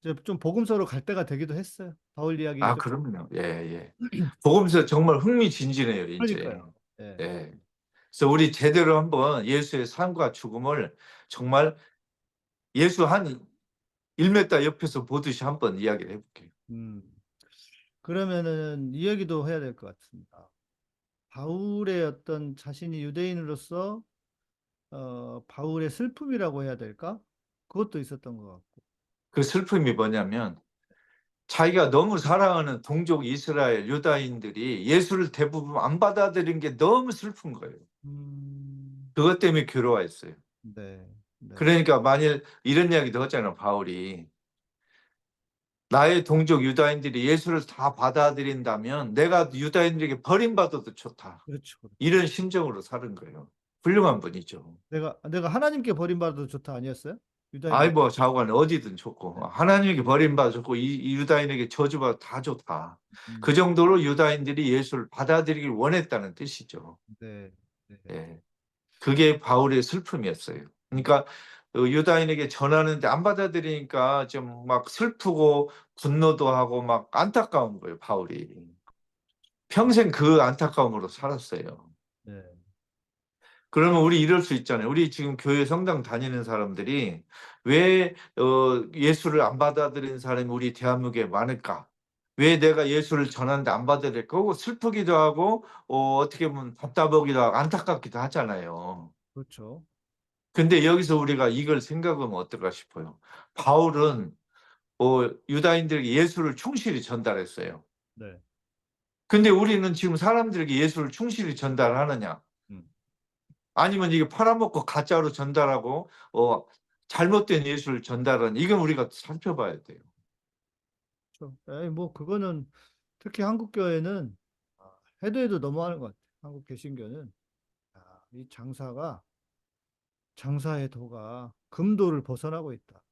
이제 좀 복음서로 갈 때가 되기도 했어요. 바울 이야기 아, 좀 그럼요. 예, 예. 복음서 정말 흥미진진해요, 이제. 그러니까요. 네. 예. 그래서 우리 제대로 한번 예수의 삶과 죽음을 정말 예수 한 1m 옆에서 보듯이 한번 이야기를 해볼게요. 음. 그러면은 이 얘기도 해야 될 것 같습니다. 바울의 어떤 자신이 유대인으로서 바울의 슬픔이라고 해야 될까? 그것도 있었던 것 같고. 그 슬픔이 뭐냐면 자기가 너무 사랑하는 동족 이스라엘 유다인들이 예수를 대부분 안 받아들인 게 너무 슬픈 거예요. 그것 때문에 괴로워했어요. 네, 네, 그러니까 만일 이런 이야기도 하잖아요, 바울이. 나의 동족 유다인들이 예수를 다 받아들인다면 내가 유다인들에게 버림받아도 좋다. 그렇죠. 그렇죠. 이런 심정으로 사는 거예요. 훌륭한 분이죠. 내가 하나님께 버림받아도 좋다 아니었어요? 아이 유다인들. 뭐 자고는 어디든 좋고 네. 하나님에게 버림받았고 이 유다인에게 저주받아 다 좋다. 그 음, 정도로 유다인들이 예수를 받아들이길 원했다는 뜻이죠. 네, 네, 예. 그게 바울의 슬픔이었어요. 그러니까 유다인에게 전하는데 안 받아들이니까 좀 막 슬프고 분노도 하고 막 안타까운 거예요, 바울이. 평생 그 안타까움으로 살았어요. 네. 그러면 우리 이럴 수 있잖아요. 우리 지금 교회 성당 다니는 사람들이 왜 예수를 안 받아들이는 사람이 우리 대한민국에 많을까? 왜 내가 예수를 전하는데 안 받아들일 거고 슬프기도 하고 어떻게 보면 답답하기도 하고 안타깝기도 하잖아요. 그렇죠. 근데 여기서 우리가 이걸 생각하면 어떨까 싶어요. 바울은 유다인들에게 예수를 충실히 전달했어요. 네. 근데 우리는 지금 사람들에게 예수를 충실히 전달하느냐? 음. 아니면 이게 팔아먹고 가짜로 전달하고 잘못된 예수를 전달하는 이건 우리가 살펴봐야 돼요. 그렇죠. 에이, 뭐 그거는 특히 한국 교회는 해도 너무하는 것 같아요. 한국 개신교는 이 장사의 도가 금도를 벗어나고 있다.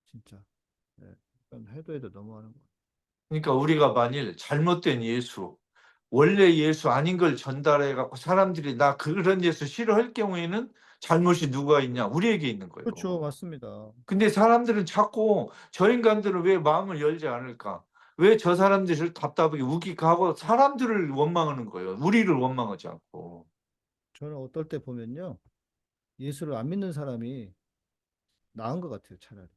진짜. 네. 그건 해도 너무하는 것 같아요. 그러니까 우리가 만일 잘못된 예수, 원래 예수 아닌 걸 전달해 갖고 사람들이 나 그런 예수 싫어할 경우에는 잘못이 누가 있냐? 우리에게 있는 그렇죠, 거예요. 맞습니다. 근데 사람들은 자꾸 저 인간들은 왜 마음을 열지 않을까? 왜 저 사람들을 답답하게 우기게 하고 사람들을 원망하는 거예요. 우리를 원망하지 않고. 저는 어떨 때 보면요, 예수를 안 믿는 사람이 나은 것 같아요, 차라리.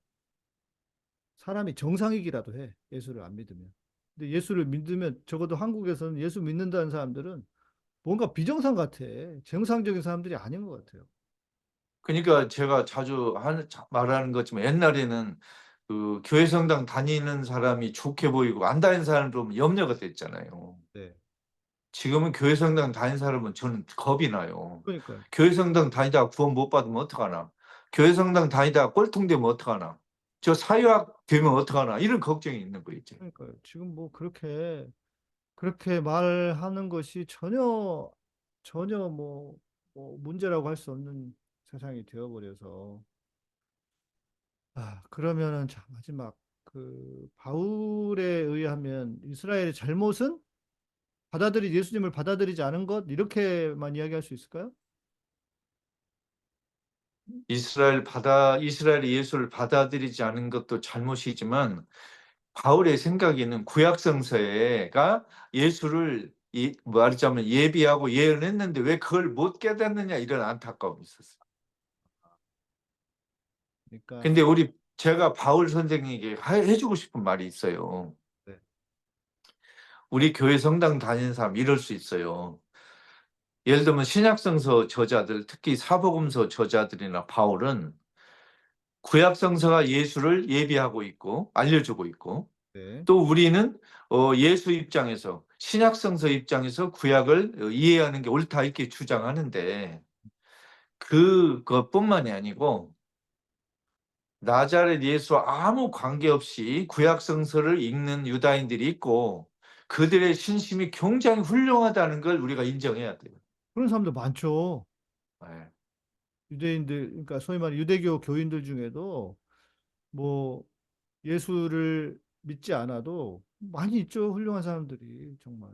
사람이 정상이기라도 해, 예수를 안 믿으면. 근데 예수를 믿으면, 적어도 한국에서는 예수 믿는다는 사람들은 뭔가 비정상 같아. 정상적인 사람들이 아닌 것 같아요. 그러니까 제가 자주 말하는 거지만 옛날에는 그 교회 성당 다니는 사람이 좋게 보이고 안 다니는 사람을 보면 염려가 됐잖아요. 네. 지금은 교회 성당 다니는 사람은 저는 겁이 나요. 그러니까요. 교회 성당 다니다가 구원 못 받으면 어떡하나? 교회 성당 다니다가 꼴통 되면 어떡하나? 저 사유학 되면 어떡하나? 이런 걱정이 있는 거 있죠. 그러니까요. 지금 뭐 그렇게 말하는 것이 전혀 뭐 문제라고 할 수 없는 세상이 되어버려서. 그러면은 자, 마지막 그 바울에 의하면 이스라엘의 잘못은 예수님을 받아들이지 않은 것 이렇게만 이야기할 수 있을까요? 이스라엘이 예수를 받아들이지 않은 것도 잘못이지만 바울의 생각에는 구약 성서가 예수를 말하자면 예비하고 예언했는데 왜 그걸 못 깨닫느냐 이런 안타까움이 있었어요. 그러니까 근데 제가 바울 선생님에게 해주고 싶은 말이 있어요. 네, 우리 교회 성당 다니는 사람 이럴 수 있어요. 예를 들면 신약성서 저자들, 특히 사복음서 저자들이나 바울은 구약 성서가 예수를 예비하고 있고 알려주고 있고 네, 또 우리는 예수 입장에서 신약성서 입장에서 구약을 이해하는 게 옳다 이렇게 주장하는데 그것뿐만이 아니고 나자렛 예수와 아무 관계없이 구약성서를 읽는 유다인들이 있고 그들의 신심이 굉장히 훌륭하다는 걸 우리가 인정해야 돼요. 그런 사람들 많죠. 네. 유대인들, 그러니까 소위 말해 유대교 교인들 중에도 뭐 예수를 믿지 않아도 많이 있죠. 훌륭한 사람들이 정말.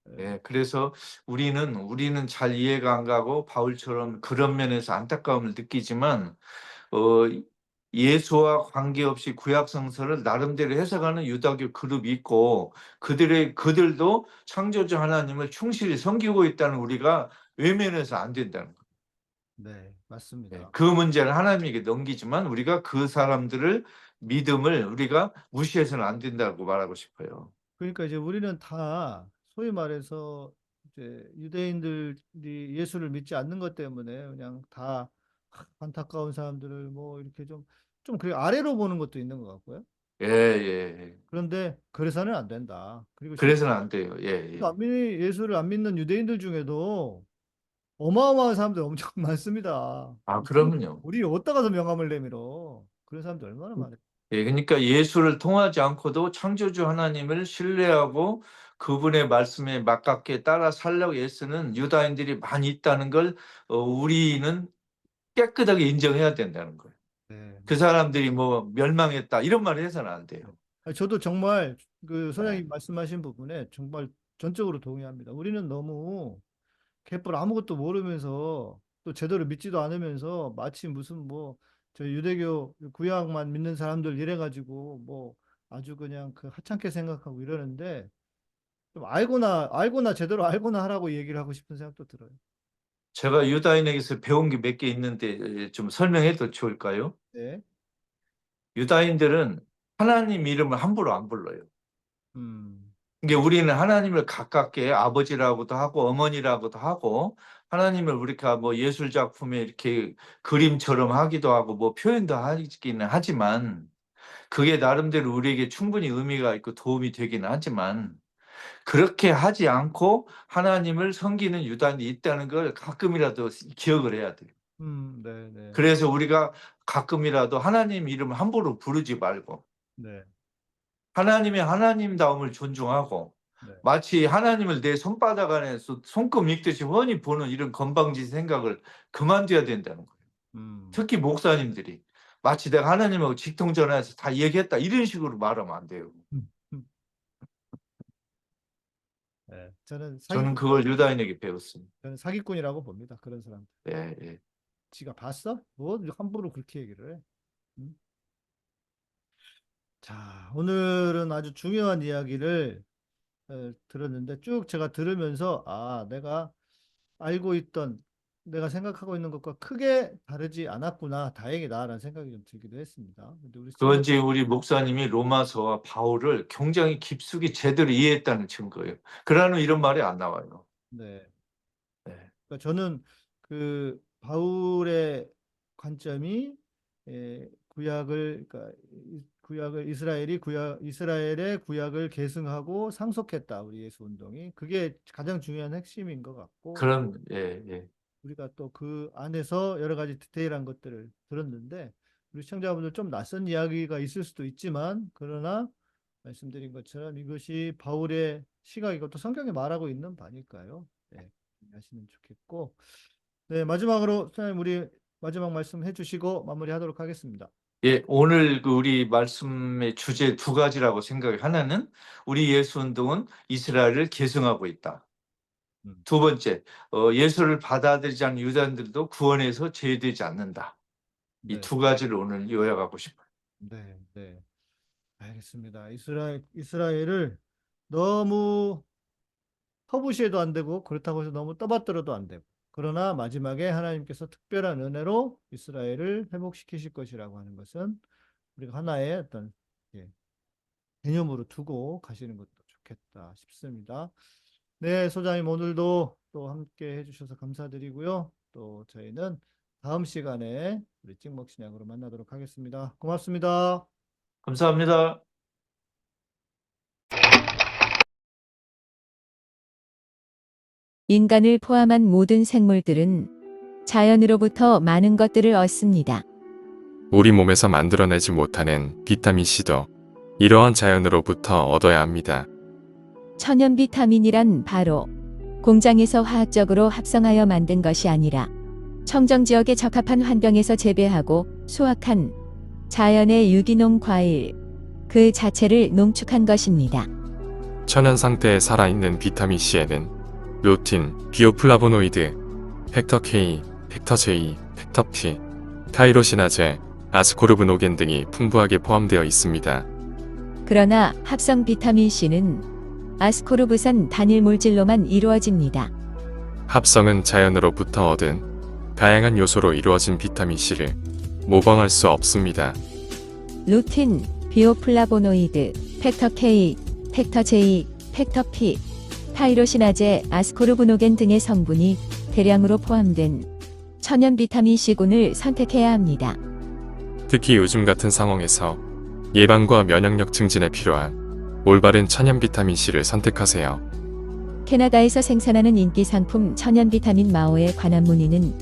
예, 네, 그래서 우리는 잘 이해가 안 가고 바울처럼 그런 면에서 안타까움을 느끼지만 어, 예수와 관계없이 구약 성서를 나름대로 해석하는 유다교 그룹이 있고 그들도 창조주 하나님을 충실히 섬기고 있다는 우리가 외면해서 안 된다는 거예요. 네, 네, 맞습니다. 그 문제를 하나님에게 넘기지만 우리가 그 사람들을 믿음을 우리가 무시해서는 안 된다고 말하고 싶어요. 그러니까 이제 우리는 다 소위 말해서 이제 유대인들이 예수를 믿지 않는 것 때문에 그냥 다 안타까운 사람들을 뭐 이렇게 좀 좀 그 아래로 보는 것도 있는 것 같고요. 예, 예. 그런데 그래서는 안 된다. 그리고 그래서는 안 돼요. 예, 예. 예수를 안 믿는 유대인들 중에도 어마어마한 사람들 엄청 많습니다. 아, 그럼요. 우리 어디다 가서 명함을 내밀어. 그런 사람들 얼마나 많아요. 예, 그러니까 예수를 통하지 않고도 창조주 하나님을 신뢰하고 그분의 말씀에 맞게 따라 살려고 애쓰는 유다인들이 많이 있다는 걸 우리는 깨끗하게 인정해야 된다는 거예요. 네. 그 사람들이 뭐 멸망했다 이런 말을 해서는 안 돼요. 아니, 저도 정말 그 네. 소장님 말씀하신 부분에 정말 전적으로 동의합니다. 우리는 너무 개뿔 아무것도 모르면서 또 제대로 믿지도 않으면서 마치 무슨 뭐 저 유대교 구약만 믿는 사람들 이래가지고 뭐 아주 그냥 그 하찮게 생각하고 이러는데 좀 알고나 제대로 알고나 하라고 얘기를 하고 싶은 생각도 들어요. 제가 유다인에게서 배운 게 몇 개 있는데 좀 설명해도 좋을까요? 네. 유다인들은 하나님 이름을 함부로 안 불러요. 음. 이게 우리는 하나님을 가깝게 아버지라고도 하고 어머니라고도 하고 하나님을 우리가 뭐 예술 작품에 이렇게 그림처럼 하기도 하고 뭐 표현도 하기는 하지만 그게 나름대로 우리에게 충분히 의미가 있고 도움이 되기는 하지만 그렇게 하지 않고 하나님을 섬기는 유다인이 있다는 걸 가끔이라도 기억을 해야 돼요. 네, 네. 그래서 우리가 가끔이라도 하나님 이름을 함부로 부르지 말고 네. 하나님의 하나님다움을 존중하고 네. 마치 하나님을 내 손바닥 안에서 손금 읽듯이 훤히 보는 이런 건방진 생각을 그만둬야 된다는 거예요. 음. 특히 목사님들이 마치 내가 하나님하고 직통전화해서 다 얘기했다 이런 식으로 말하면 안 돼요. 음. 네. 저는 그걸 유다인에게 배웠습니다. 저는 사기꾼이라고 봅니다. 그런 사람. 예, 예. 지가 봤어? 뭐 함부로 그렇게 얘기를 해. 자, 오늘은 아주 중요한 이야기를 들었는데 쭉 제가 들으면서 내가 알고 있던 내가 생각하고 있는 것과 크게 다르지 않았구나. 다행이다라는 생각이 좀 들기도 했습니다. 근데 우리 그건 이제 우리 목사님이 로마서와 바울을 굉장히 깊숙이 제대로 이해했다는 증거예요. 그러나 이런 말이 안 나와요. 네. 네. 그러니까 저는 그 바울의 관점이 이스라엘의 구약을 계승하고 상속했다. 우리 예수 운동이 그게 가장 중요한 핵심인 것 같고 그런 예, 예. 우리가 또 그 안에서 여러 가지 디테일한 것들을 들었는데 우리 시청자분들 좀 낯선 이야기가 있을 수도 있지만 그러나 말씀드린 것처럼 이것이 바울의 시각이고 또 성경에 말하고 있는 바니까요. 네, 하시면 좋겠고 네, 마지막으로 선생님 우리 마지막 말씀 해주시고 마무리하도록 하겠습니다. 예, 오늘 그 우리 말씀의 주제 두 가지라고 생각해요. 하나는 우리 예수 운동은 이스라엘을 계승하고 있다. 두 번째, 예수를 받아들이지 않는 유대인들도 구원에서 제외되지 않는다. 이 네, 두 가지를 오늘 요약하고 싶어요. 네, 네. 알겠습니다. 이스라엘을 너무 터부시해도 안 되고 그렇다고 해서 너무 떠받들어도 안 되고 그러나 마지막에 하나님께서 특별한 은혜로 이스라엘을 회복시키실 것이라고 하는 것은 우리가 하나의 어떤 개념으로 두고 가시는 것도 좋겠다 싶습니다. 네, 소장님 오늘도 또 함께 해주셔서 감사드리고요. 또 저희는 다음 시간에 우리 찍먹신약으로 만나도록 하겠습니다. 고맙습니다. 감사합니다. 인간을 포함한 모든 생물들은 자연으로부터 많은 것들을 얻습니다. 우리 몸에서 만들어내지 못하는 비타민C도 이러한 자연으로부터 얻어야 합니다. 천연 비타민이란 바로 공장에서 화학적으로 합성하여 만든 것이 아니라 청정 지역에 적합한 환경에서 재배하고 수확한 자연의 유기농 과일 그 자체를 농축한 것입니다. 천연 상태에 살아있는 비타민C에는 루틴, 비오플라보노이드, 팩터 K, 팩터 J, 팩터 P, 타이로시나제, 아스코르브노겐 등이 풍부하게 포함되어 있습니다. 그러나 합성 비타민 C는 아스코르브산 단일 물질로만 이루어집니다. 합성은 자연으로부터 얻은 다양한 요소로 이루어진 비타민C를 모방할 수 없습니다. 루틴, 비오플라보노이드, 팩터 K, 팩터 J, 팩터 P, 타이로시나제, 아스코르브노겐 등의 성분이 대량으로 포함된 천연 비타민 C군을 선택해야 합니다. 특히 요즘 같은 상황에서 예방과 면역력 증진에 필요한 올바른 천연 비타민 C를 선택하세요. 캐나다에서 생산하는 인기 상품 천연 비타민 마오에 관한 문의는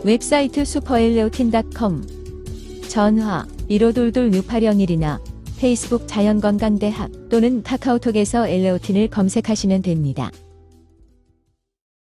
웹사이트 superelleotin.com, 전화 1522-6801이나 페이스북 자연건강대학 또는 카카오톡에서 엘레오틴을 검색하시면 됩니다.